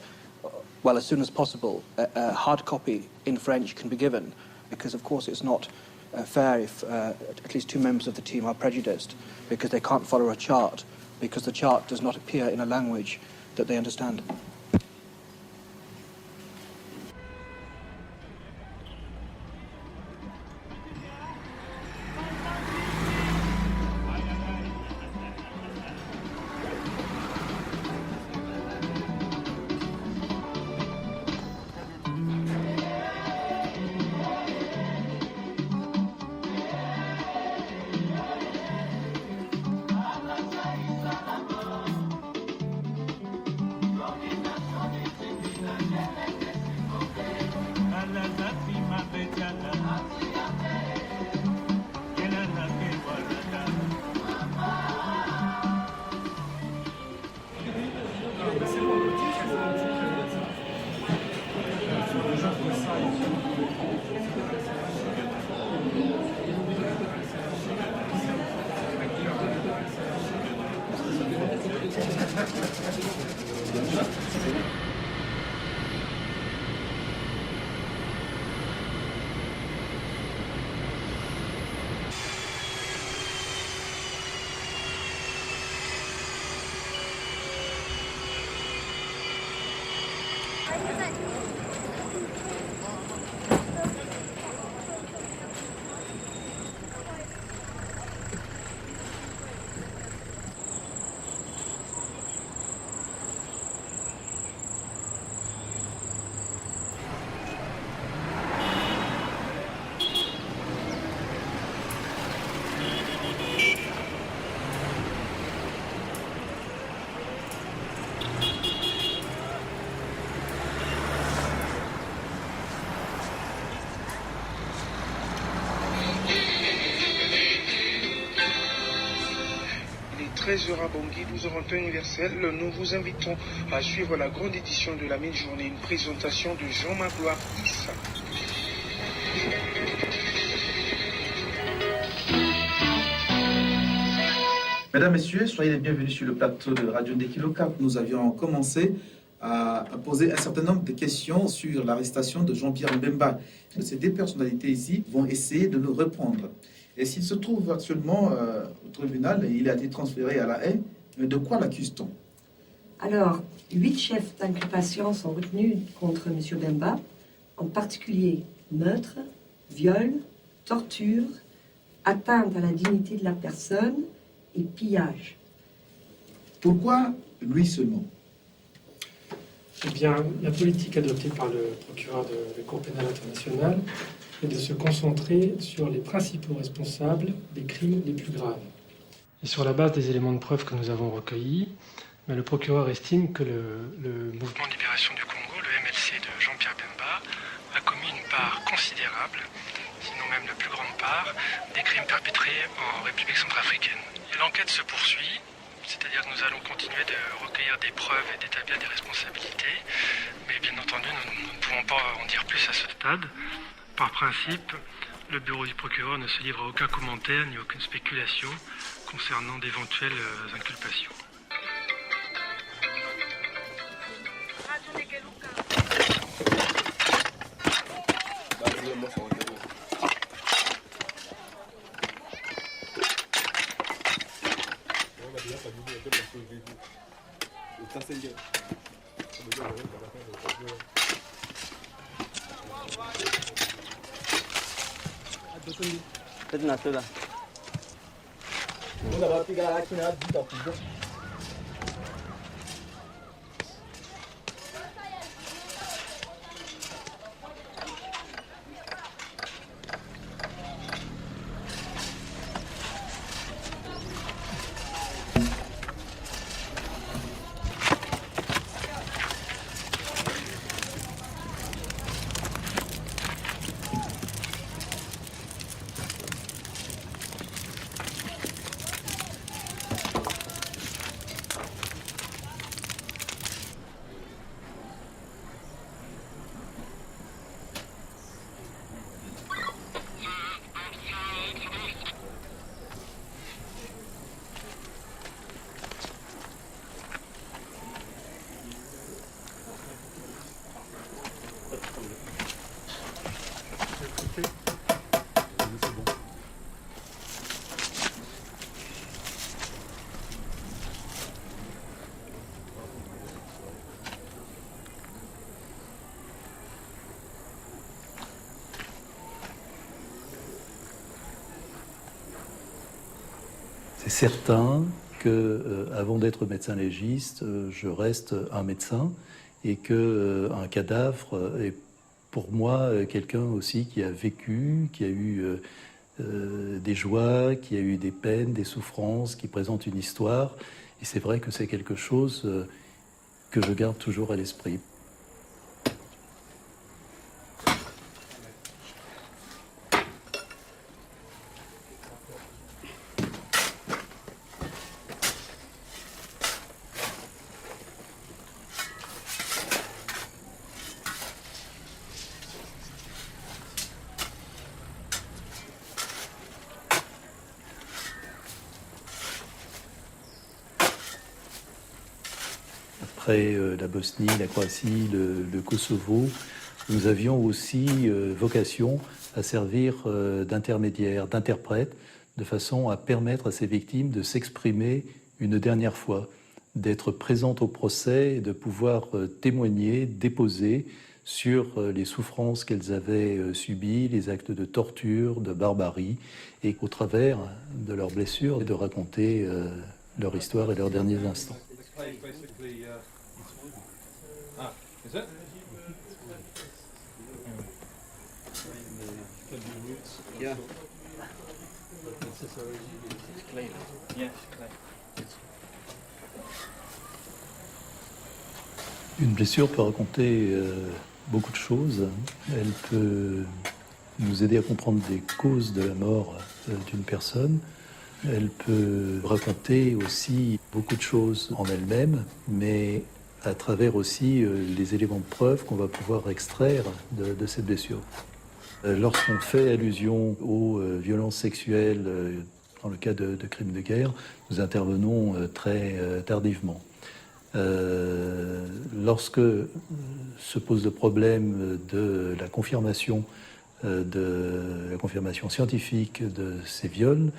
well, as soon as possible, a hard copy in French can be given, because, of course, it's not fair if at least two members of the team are prejudiced because they can't follow a chart, because the chart does not appear in a language that they understand. heures à Bangui, 12h21 universel. Nous vous invitons à suivre la grande édition de la mi-journée, une présentation de Jean-Magloire Issa. Mesdames, Messieurs, soyez les bienvenus sur le plateau de Radio Ndeki Local. Nous avions commencé à poser un certain nombre de questions sur l'arrestation de Jean-Pierre Bemba. Ces deux personnalités ici vont essayer de nous répondre. Et s'il se trouve actuellement au tribunal, il a été transféré à La Haye, mais de quoi l'accuse-t-on? Alors, 8 chefs d'inculpation sont retenus contre M. Bemba, en particulier meurtre, viol, torture, atteinte à la dignité de la personne et pillage. Pourquoi lui seulement? Eh bien, la politique adoptée par le procureur de la Cour pénale internationale est de se concentrer sur les principaux responsables des crimes les plus graves. Et sur la base des éléments de preuve que nous avons recueillis, le procureur estime que le mouvement de libération du Congo, le MLC de Jean-Pierre Bemba, a commis une part considérable, sinon même la plus grande part, des crimes perpétrés en République centrafricaine. Et l'enquête se poursuit, c'est-à-dire que nous allons continuer de recueillir des preuves et d'établir des responsabilités, mais bien entendu, nous ne pouvons pas en dire plus à ce stade. Par principe, le bureau du procureur ne se livre à aucun commentaire ni aucune spéculation concernant d'éventuelles inculpations. C'est certain que, avant d'être médecin légiste, je reste un médecin et que un cadavre est pour moi quelqu'un aussi qui a vécu, qui a eu des joies, qui a eu des peines, des souffrances, qui présente une histoire. Et c'est vrai que c'est quelque chose que je garde toujours à l'esprit. Après la Bosnie, la Croatie, le Kosovo, nous avions aussi vocation à servir d'intermédiaire, d'interprète, de façon à permettre à ces victimes de s'exprimer une dernière fois, d'être présentes au procès et de pouvoir témoigner, déposer sur les souffrances qu'elles avaient subies, les actes de torture, de barbarie, et au travers de leurs blessures, de raconter leur histoire et leurs derniers instants. Is it? Yeah. Clean. Yes, clean. Une blessure peut raconter beaucoup de choses. Elle peut nous aider à comprendre les causes de la mort d'une personne. Elle peut raconter aussi beaucoup de choses en elle-même, mais à travers aussi les éléments de preuve qu'on va pouvoir extraire de cette blessure. Lorsqu'on fait allusion aux violences sexuelles dans le cas de crimes de guerre, nous intervenons très tardivement. Lorsque se pose le problème de la confirmation scientifique de ces viols,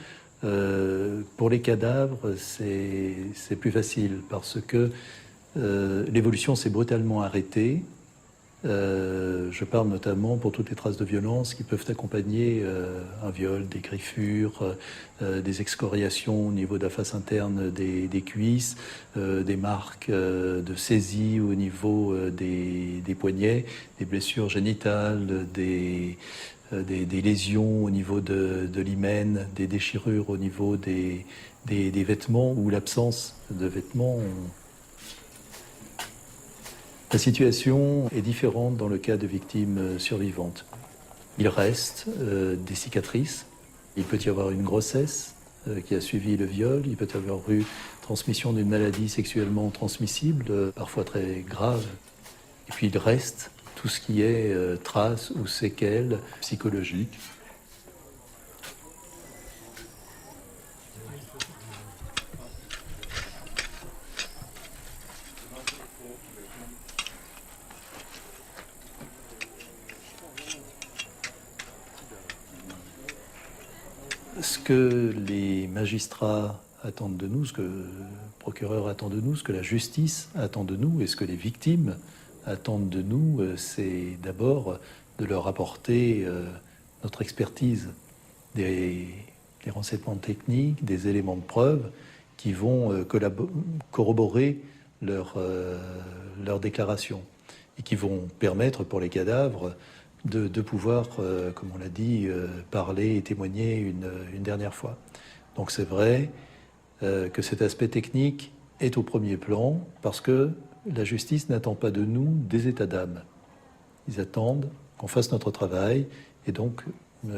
pour les cadavres, c'est plus facile parce que l'évolution s'est brutalement arrêtée. Je parle notamment pour toutes les traces de violence qui peuvent accompagner un viol, des griffures, des excoriations au niveau de la face interne des cuisses, des marques de saisie au niveau des poignets, des blessures génitales, des lésions au niveau de l'hymen, des déchirures au niveau des vêtements ou l'absence de vêtements. La situation est différente dans le cas de victimes survivantes. Il reste des cicatrices, il peut y avoir une grossesse qui a suivi le viol, il peut y avoir eu transmission d'une maladie sexuellement transmissible, parfois très grave. Et puis il reste tout ce qui est traces ou séquelles psychologiques. Ce que les magistrats attendent de nous, ce que le procureur attend de nous, ce que la justice attend de nous et ce que les victimes attendent de nous, c'est d'abord de leur apporter notre expertise, des renseignements techniques, des éléments de preuve qui vont corroborer leur déclaration et qui vont permettre pour les cadavres de pouvoir, comme on l'a dit, parler et témoigner une dernière fois. Donc c'est vrai que cet aspect technique est au premier plan parce que la justice n'attend pas de nous des états d'âme. Ils attendent qu'on fasse notre travail et donc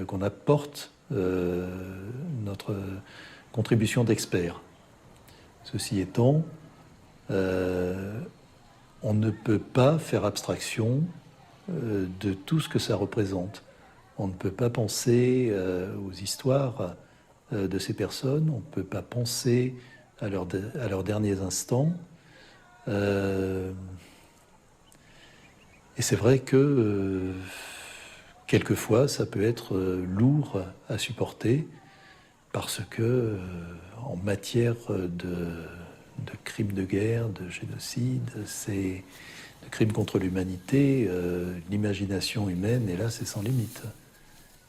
qu'on apporte notre contribution d'expert. Ceci étant, on ne peut pas faire abstraction de tout ce que ça représente. On ne peut pas penser aux histoires de ces personnes, on ne peut pas penser à leurs derniers instants. Et c'est vrai que quelquefois ça peut être lourd à supporter parce que en matière de crimes de guerre, de génocide, de crimes contre l'humanité, l'imagination humaine, et là, c'est sans limite.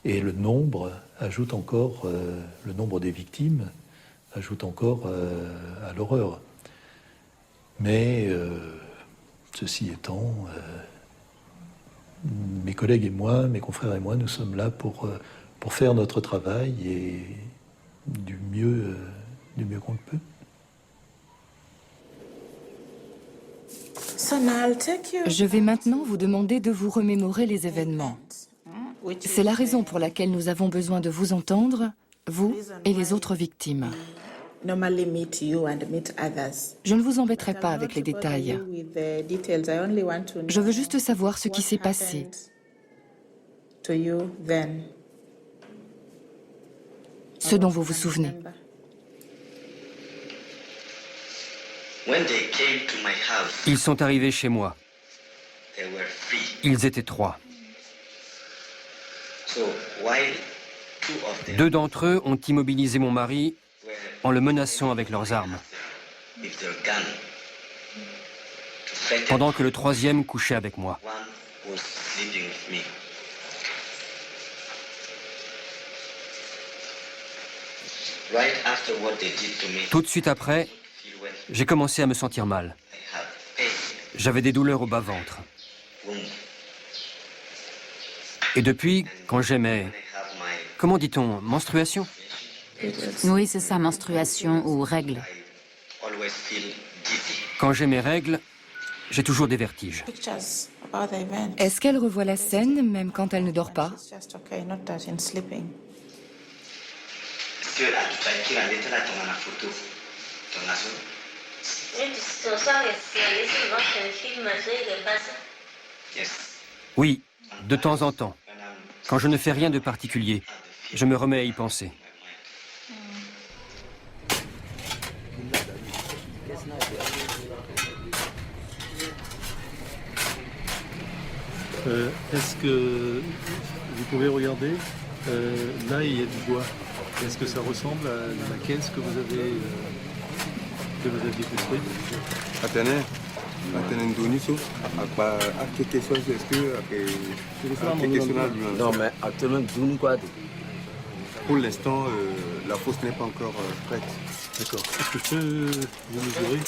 Et le nombre ajoute encore le nombre des victimes ajoute encore à l'horreur. Mais ceci étant, mes collègues et moi, mes confrères et moi, nous sommes là pour faire notre travail et du mieux qu'on le peut. Je vais maintenant vous demander de vous remémorer les événements. C'est la raison pour laquelle nous avons besoin de vous entendre, vous et les autres victimes. Je ne vous embêterai pas avec les détails. Je veux juste savoir ce qui s'est passé. Ce dont vous vous souvenez. Ils sont arrivés chez moi. Ils étaient 3. 2 d'entre eux ont immobilisé mon mari en le menaçant avec leurs armes, pendant que le 3e couchait avec moi. Tout de suite après, j'ai commencé à me sentir mal. J'avais des douleurs au bas-ventre. Et depuis, quand j'ai mes... Comment dit-on? Menstruation? Oui, c'est ça, menstruation ou règles. Quand j'ai mes règles, j'ai toujours des vertiges. Est-ce qu'elle revoit la scène, même quand elle ne dort pas? Oui, de temps en temps. Quand je ne fais rien de particulier, je me remets à y penser. Est-ce que vous pouvez regarder? Là, il y a du bois. Est-ce que ça ressemble à la caisse que vous aviez construite? Non, mais actuellement, quoi? Pour l'instant, la fosse n'est pas encore prête. D'accord. Est-ce que je peux vous mesurer?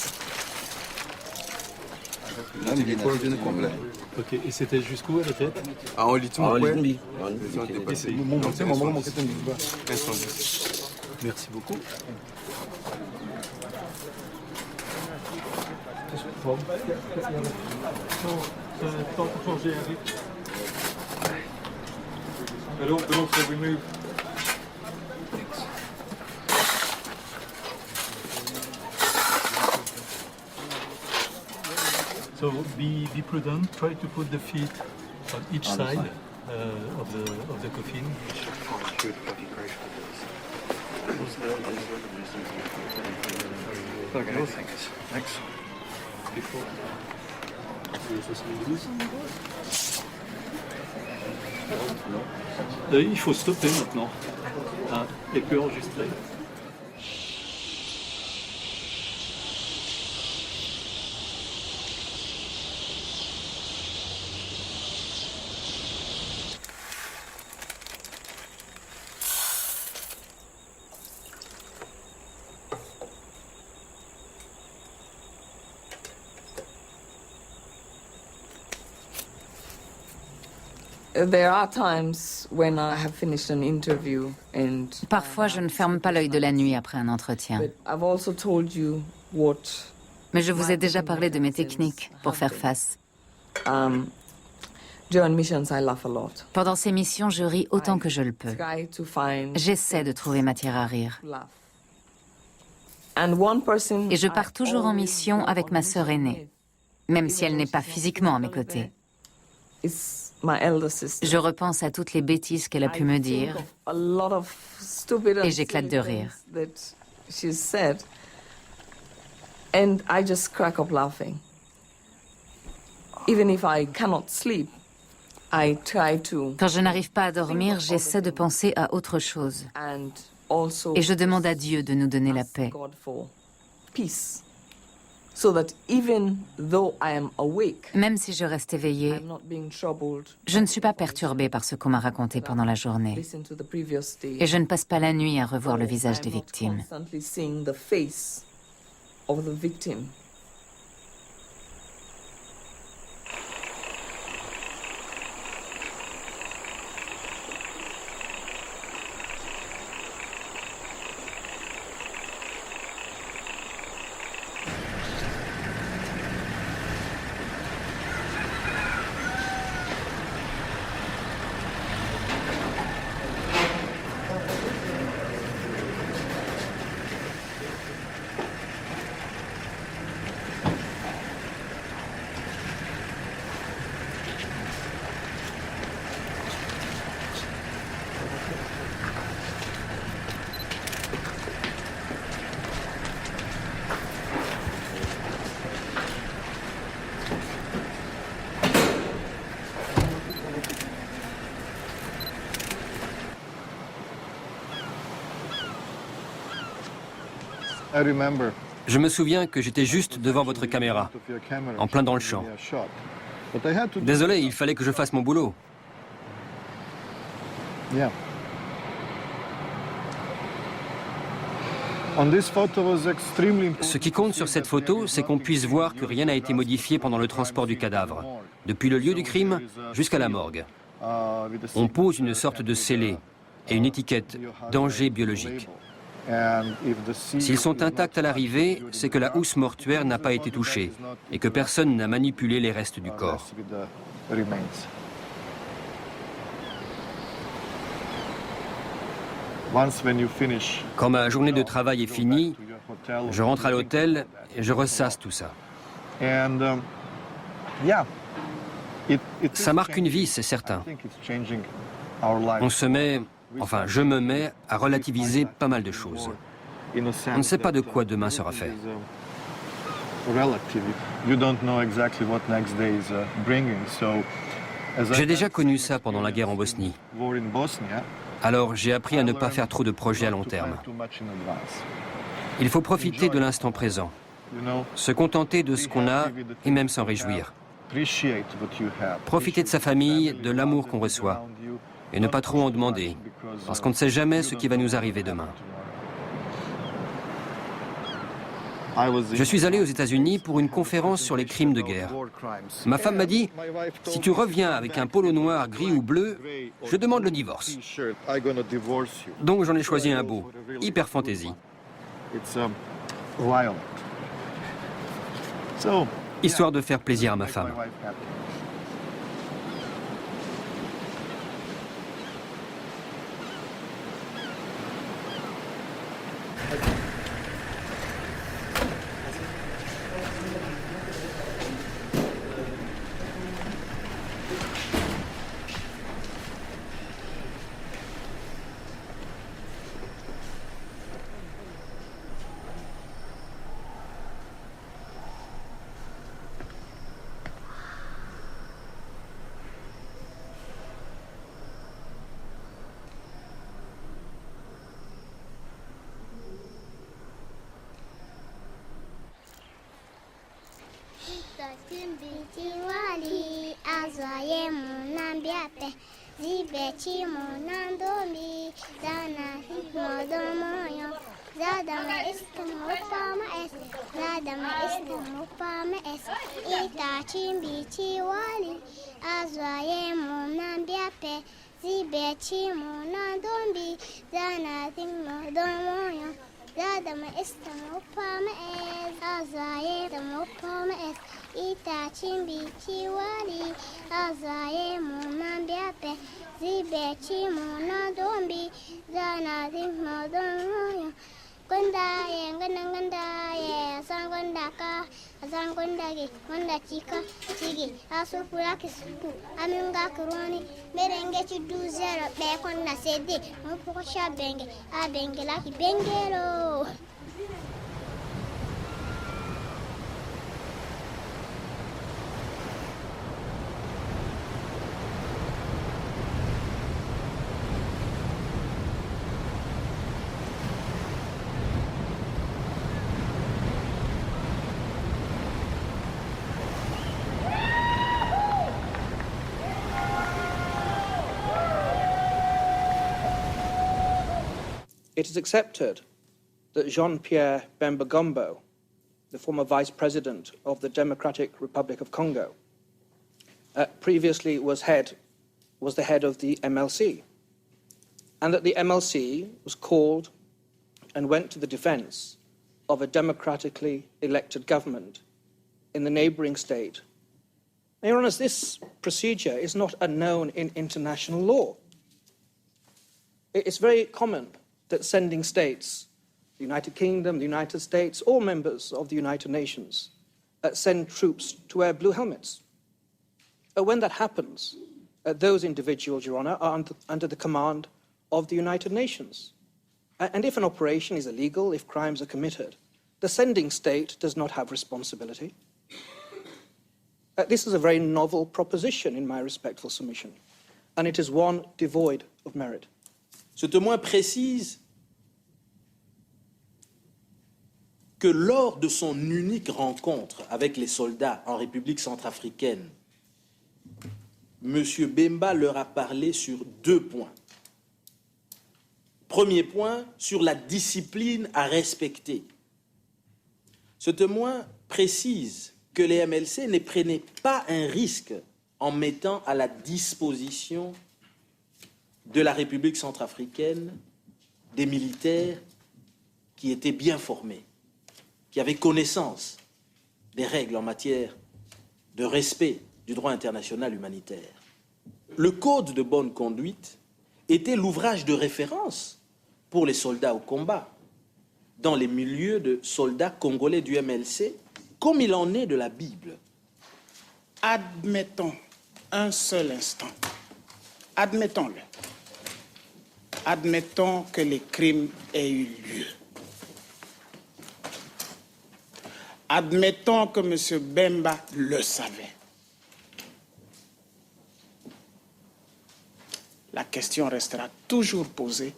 Ok, et c'était jusqu'où à la tête? En litre, Merci beaucoup. So be prudent. Try to put the feet on each side of the coffin. Thanks. Il faut stopper maintenant et puis enregistrer. Parfois, je ne ferme pas l'œil de la nuit après un entretien. Mais je vous ai déjà parlé de mes techniques pour faire face. Pendant ces missions, je ris autant que je le peux. J'essaie de trouver matière à rire. Et je pars toujours en mission avec ma sœur aînée, même si elle n'est pas physiquement à mes côtés. Je repense à toutes les bêtises qu'elle a pu me dire et j'éclate de rire. Quand je n'arrive pas à dormir, j'essaie de penser à autre chose. Et je demande à Dieu de nous donner la paix. Même si je reste éveillée, je ne suis pas perturbée par ce qu'on m'a raconté pendant la journée. Et je ne passe pas la nuit à revoir le visage des victimes. Je me souviens que j'étais juste devant votre caméra, en plein dans le champ. Désolé, il fallait que je fasse mon boulot. Ce qui compte sur cette photo, c'est qu'on puisse voir que rien n'a été modifié pendant le transport du cadavre, depuis le lieu du crime jusqu'à la morgue. On pose une sorte de scellé et une étiquette « danger biologique ». S'ils sont intacts à l'arrivée, c'est que la housse mortuaire n'a pas été touchée et que personne n'a manipulé les restes du corps. Quand ma journée de travail est finie, je rentre à l'hôtel et je ressasse tout ça. Ça marque une vie, c'est certain. On se met... Enfin, je me mets à relativiser pas mal de choses. On ne sait pas de quoi demain sera fait. J'ai déjà connu ça pendant la guerre en Bosnie. Alors j'ai appris à ne pas faire trop de projets à long terme. Il faut profiter de l'instant présent, se contenter de ce qu'on a et même s'en réjouir. Profiter de sa famille, de l'amour qu'on reçoit. Et ne pas trop en demander, parce qu'on ne sait jamais ce qui va nous arriver demain. Je suis allé aux États-Unis pour une conférence sur les crimes de guerre. Ma femme m'a dit, si tu reviens avec un polo noir, gris ou bleu, je demande le divorce. Donc j'en ai choisi un beau, hyper fantaisie. Histoire de faire plaisir à ma femme. it is accepted that Jean-Pierre Bemba Gombo, the former vice president of the Democratic Republic of Congo, previously was the head of the MLC, and that the MLC was called and went to the defense of a democratically elected government in the neighboring state. Now, Your Honours, this procedure is not unknown in international law. It's very common that sending states, the United Kingdom, the United States, all members of the United Nations, send troops to wear blue helmets. When that happens, those individuals, Your Honour, are under the command of the United Nations. And if an operation is illegal, if crimes are committed, the sending state does not have responsibility. This is a very novel proposition, in my respectful submission, and it is one devoid of merit. Ce témoin précise que lors de son unique rencontre avec les soldats en République centrafricaine, M. Bemba leur a parlé sur 2 points. Premier point, sur la discipline à respecter. Ce témoin précise que les MLC ne prenaient pas un risque en mettant à la disposition de la République centrafricaine des militaires qui étaient bien formés, qui avaient connaissance des règles en matière de respect du droit international humanitaire. Le Code de bonne conduite était l'ouvrage de référence pour les soldats au combat, dans les milieux de soldats congolais du MLC, comme il en est de la Bible. Admettons un seul instant, admettons-le, admettons que les crimes aient eu lieu. Admettons que M. Bemba le savait. La question restera toujours posée,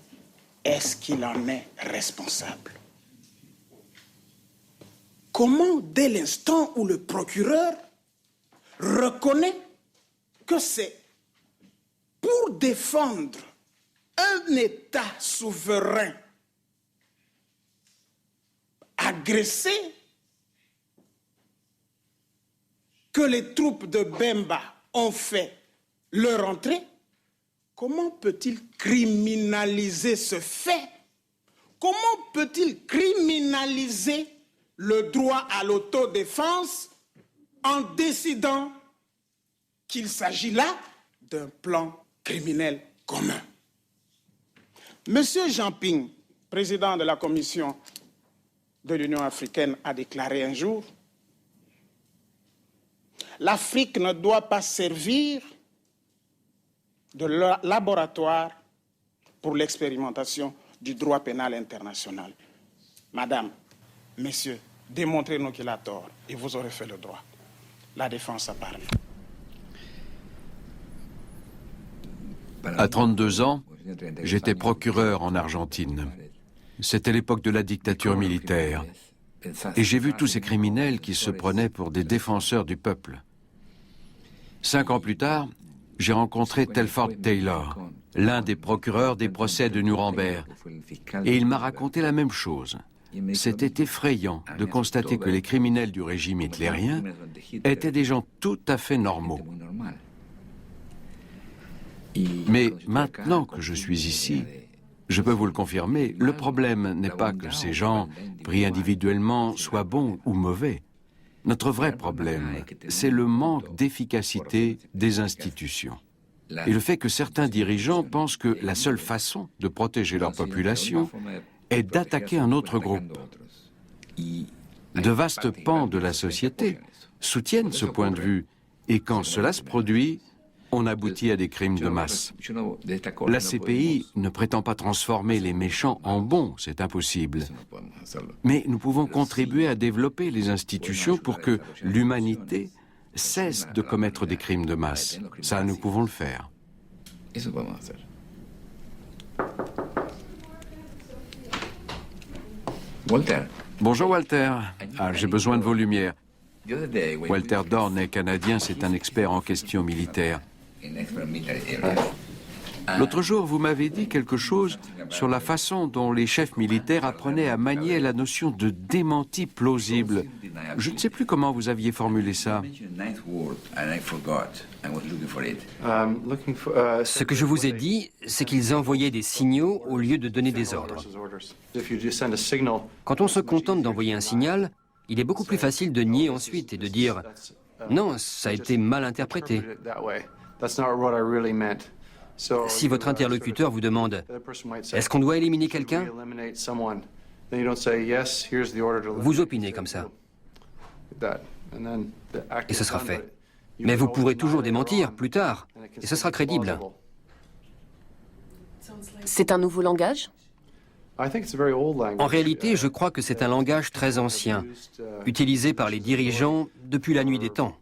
est-ce qu'il en est responsable? Comment, dès l'instant où le procureur reconnaît que c'est pour défendre un État souverain agressé que les troupes de Bemba ont fait leur entrée, comment peut-il criminaliser ce fait? Comment peut-il criminaliser le droit à l'autodéfense en décidant qu'il s'agit là d'un plan criminel commun? Monsieur Jean-Ping, président de la Commission de l'Union africaine, a déclaré un jour: l'Afrique ne doit pas servir de laboratoire pour l'expérimentation du droit pénal international. Madame, messieurs, démontrez-nous qu'il a tort et vous aurez fait le droit. La défense a parlé. À 32 ans, j'étais procureur en Argentine. C'était l'époque de la dictature militaire. Et j'ai vu tous ces criminels qui se prenaient pour des défenseurs du peuple. 5 ans plus tard, j'ai rencontré Telford Taylor, l'un des procureurs des procès de Nuremberg. Et il m'a raconté la même chose. C'était effrayant de constater que les criminels du régime hitlérien étaient des gens tout à fait normaux. Mais maintenant que je suis ici, je peux vous le confirmer, le problème n'est pas que ces gens, pris individuellement, soient bons ou mauvais. Notre vrai problème, c'est le manque d'efficacité des institutions. Et le fait que certains dirigeants pensent que la seule façon de protéger leur population est d'attaquer un autre groupe. De vastes pans de la société soutiennent ce point de vue, et quand cela se produit, on aboutit à des crimes de masse. La CPI ne prétend pas transformer les méchants en bons, c'est impossible. Mais nous pouvons contribuer à développer les institutions pour que l'humanité cesse de commettre des crimes de masse. Ça, nous pouvons le faire. Bonjour Walter. J'ai besoin de vos lumières. Walter Dorn est canadien, c'est un expert en questions militaires. L'autre jour, vous m'avez dit quelque chose sur la façon dont les chefs militaires apprenaient à manier la notion de démenti plausible. Je ne sais plus comment vous aviez formulé ça. Ce que je vous ai dit, c'est qu'ils envoyaient des signaux au lieu de donner des ordres. Quand on se contente d'envoyer un signal, il est beaucoup plus facile de nier ensuite et de dire « Non, ça a été mal interprété ». Si votre interlocuteur vous demande « Est-ce qu'on doit éliminer quelqu'un ?», vous opinez comme ça. Et ce sera fait. Mais vous pourrez toujours démentir plus tard, et ce sera crédible. C'est un nouveau langage ? En réalité, je crois que c'est un langage très ancien, utilisé par les dirigeants depuis la nuit des temps.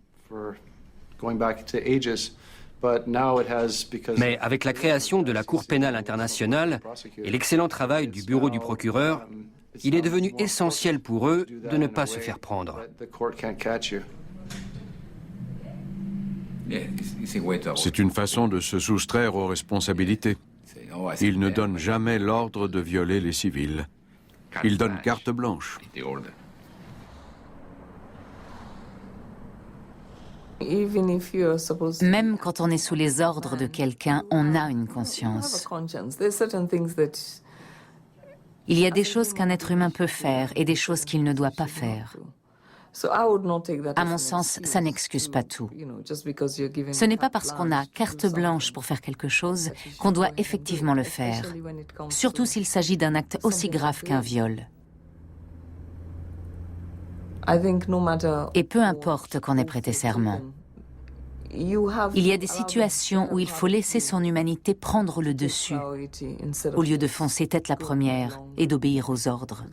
Mais avec la création de la Cour pénale internationale et l'excellent travail du bureau du procureur, il est devenu essentiel pour eux de ne pas se faire prendre. C'est une façon de se soustraire aux responsabilités. Ils ne donnent jamais l'ordre de violer les civils. Ils donnent carte blanche. Même quand on est sous les ordres de quelqu'un, on a une conscience. Il y a des choses qu'un être humain peut faire et des choses qu'il ne doit pas faire. À mon sens, ça n'excuse pas tout. Ce n'est pas parce qu'on a carte blanche pour faire quelque chose qu'on doit effectivement le faire, surtout s'il s'agit d'un acte aussi grave qu'un viol. Et peu importe qu'on ait prêté serment, il y a des situations où il faut laisser son humanité prendre le dessus, au lieu de foncer tête la première et d'obéir aux ordres.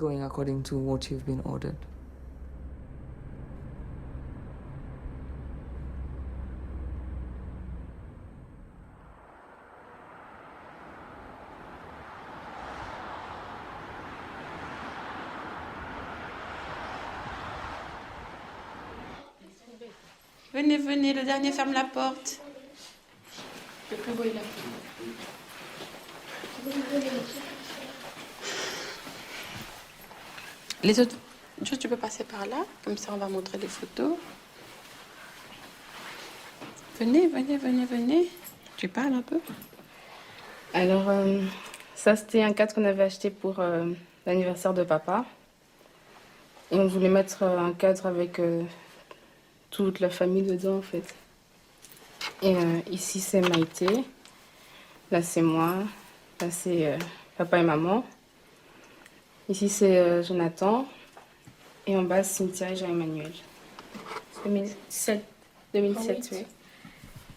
Venez, venez, le dernier ferme la porte. Les autres, tu peux passer par là, comme ça on va montrer les photos. Venez, venez, venez, venez. Tu parles un peu. Alors, ça c'était un cadre qu'on avait acheté pour l'anniversaire de papa. Et on voulait mettre un cadre avec toute la famille dedans en fait. Et ici c'est Maïté, là c'est moi, là c'est papa et maman. Ici c'est Jonathan et en bas Cynthia et Jean-Emmanuel. 2007, oui.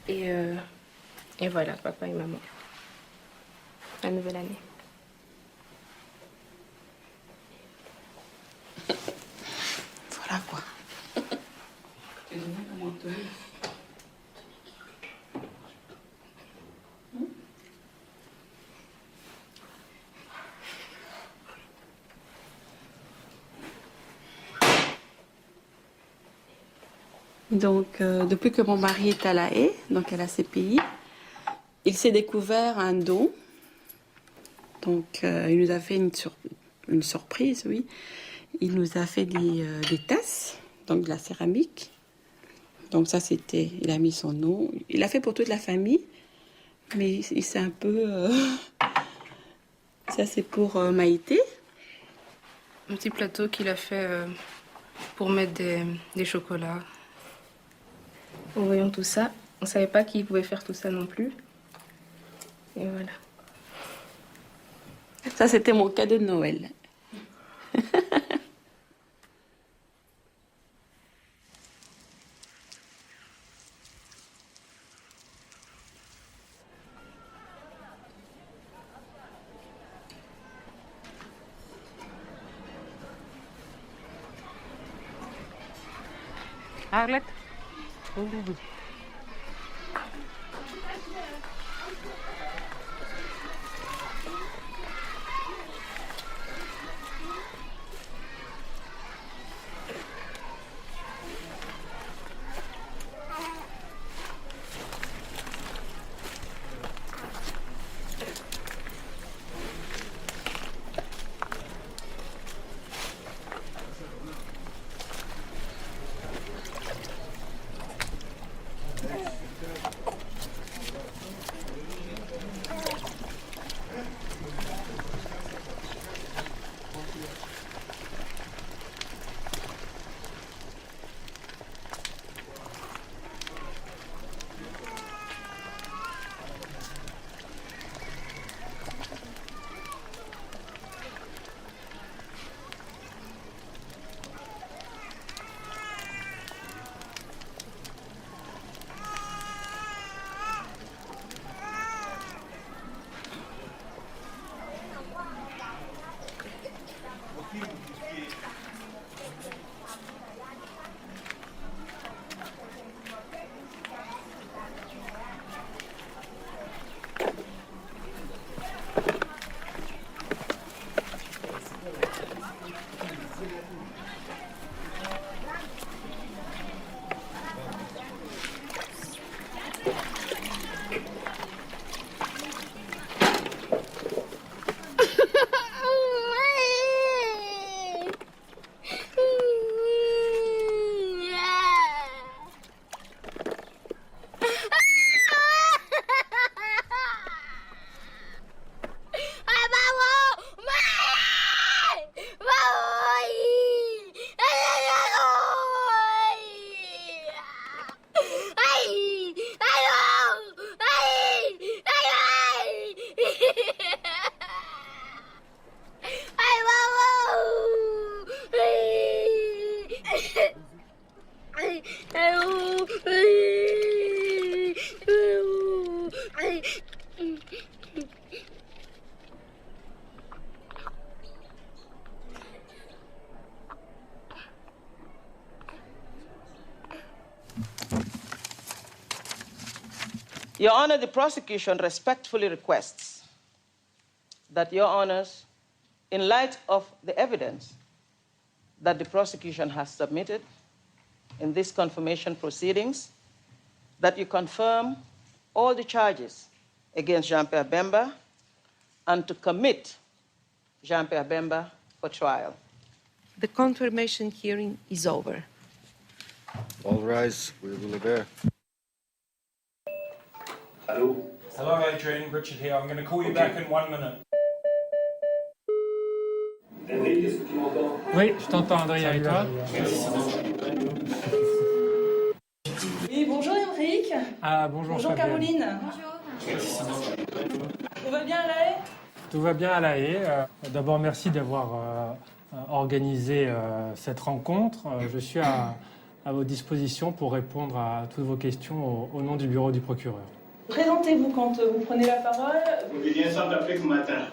Et voilà, papa et maman. La nouvelle année. Voilà quoi. Donc, depuis que mon mari est à La Haye, donc à la CPI, il s'est découvert un don. Donc, il nous a fait une surprise, oui. Il nous a fait des tasses, donc de la céramique. Donc ça, c'était, il a mis son nom. Il a fait pour toute la famille, mais il s'est un peu... Ça, c'est pour Maïté. Un petit plateau qu'il a fait pour mettre des chocolats. En voyant tout ça, on ne savait pas qu'il pouvait faire tout ça non plus. Et voilà. Ça, c'était mon cadeau de Noël. Arlette. Your Honor, the prosecution respectfully requests that Your Honors, in light of the evidence that the prosecution has submitted in these confirmation proceedings, that you confirm all the charges against Jean-Pierre Bemba and to commit Jean-Pierre Bemba for trial. The confirmation hearing is over. All rise. We will lever. Hello. Hello, Adrian. Richard here. I'm going to call you back in 1 minute. Oui, je t'entends, Andrea, et toi? Oui, bonjour Émeric. Ah, bonjour, bonjour Fabienne. Caroline. Bonjour. Tout va bien à La Haye? Tout va bien à La Haye. D'abord, merci d'avoir organisé cette rencontre. Je suis à vos dispositions pour répondre à toutes vos questions au nom du bureau du procureur. Présentez-vous quand vous prenez la parole. Quotidien Centrafrique ce matin.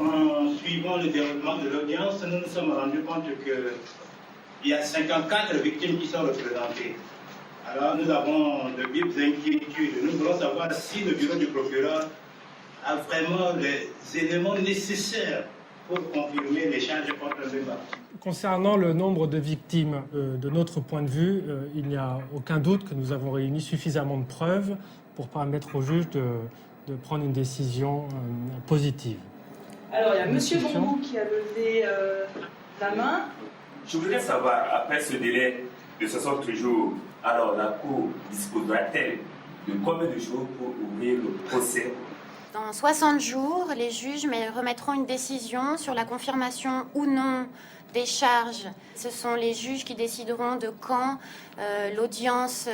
En suivant le déroulement de l'audience, nous nous sommes rendus compte qu'il y a 54 victimes qui sont représentées. Alors nous avons de vives inquiétudes. Nous voulons savoir si le bureau du procureur a vraiment les éléments nécessaires pour confirmer les charges contre Bemba. Concernant le nombre de victimes, de notre point de vue, il n'y a aucun doute que nous avons réuni suffisamment de preuves pour permettre au juge de prendre une décision positive. Alors, il y a Monsieur Bambou qui a levé la main. Je voudrais savoir, après ce délai de 60 jours, alors la Cour disposera-t-elle de combien de jours pour ouvrir le procès? Dans 60 jours, les juges remettront une décision sur la confirmation ou non des charges. Ce sont les juges qui décideront de quand les audiences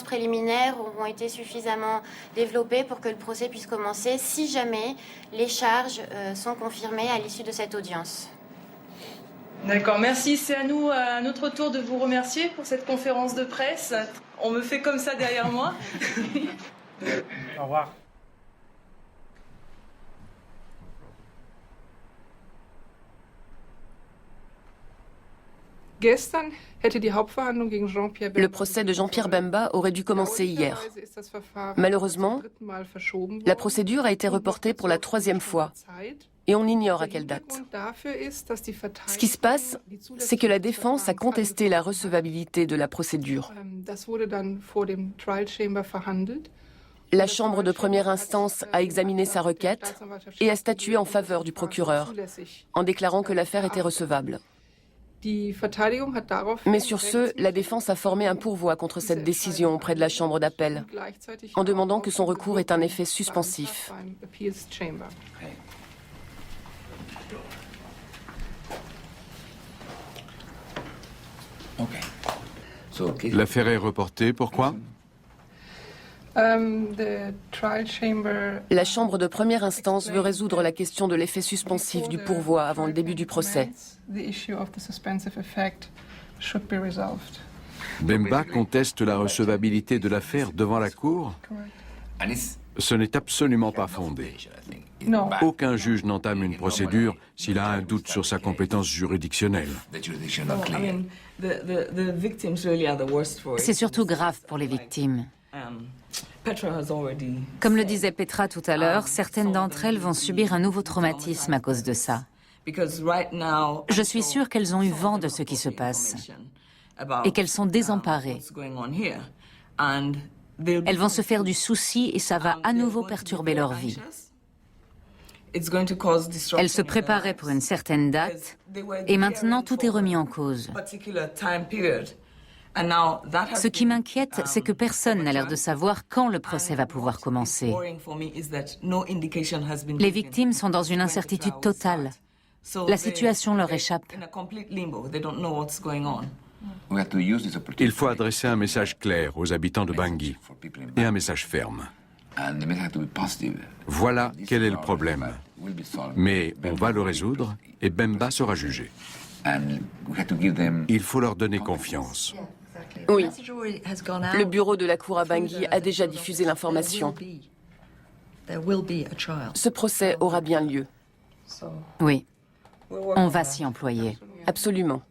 préliminaires auront été suffisamment développées pour que le procès puisse commencer, si jamais les charges sont confirmées à l'issue de cette audience. D'accord, merci. C'est à nous, à notre tour, de vous remercier pour cette conférence de presse. On me fait comme ça derrière moi. Au revoir. Le procès de Jean-Pierre Bemba aurait dû commencer hier. Malheureusement, la procédure a été reportée pour la 3e fois et on ignore à quelle date. Ce qui se passe, c'est que la défense a contesté la recevabilité de la procédure. La Chambre de première instance a examiné sa requête et a statué en faveur du procureur, en déclarant que l'affaire était recevable. Mais sur ce, la défense a formé un pourvoi contre cette décision auprès de la Chambre d'appel, en demandant que son recours ait un effet suspensif. L'affaire est reportée, pourquoi? La Chambre de première instance veut résoudre la question de l'effet suspensif du pourvoi avant le début du procès. Bemba conteste la recevabilité de l'affaire devant la Cour? Ce n'est absolument pas fondé. Aucun juge n'entame une procédure s'il a un doute sur sa compétence juridictionnelle. C'est surtout grave pour les victimes. Comme le disait Petra tout à l'heure, certaines d'entre elles vont subir un nouveau traumatisme à cause de ça. Je suis sûre qu'elles ont eu vent de ce qui se passe et qu'elles sont désemparées. Elles vont se faire du souci et ça va à nouveau perturber leur vie. Elles se préparaient pour une certaine date et maintenant tout est remis en cause. Ce qui m'inquiète, c'est que personne n'a l'air de savoir quand le procès va pouvoir commencer. Les victimes sont dans une incertitude totale. La situation leur échappe. Il faut adresser un message clair aux habitants de Bangui et un message ferme. Voilà quel est le problème. Mais on va le résoudre et Bemba sera jugé. Il faut leur donner confiance. Oui. Le bureau de la Cour à Bangui a déjà diffusé l'information. Ce procès aura bien lieu. Oui. On va s'y employer. Absolument.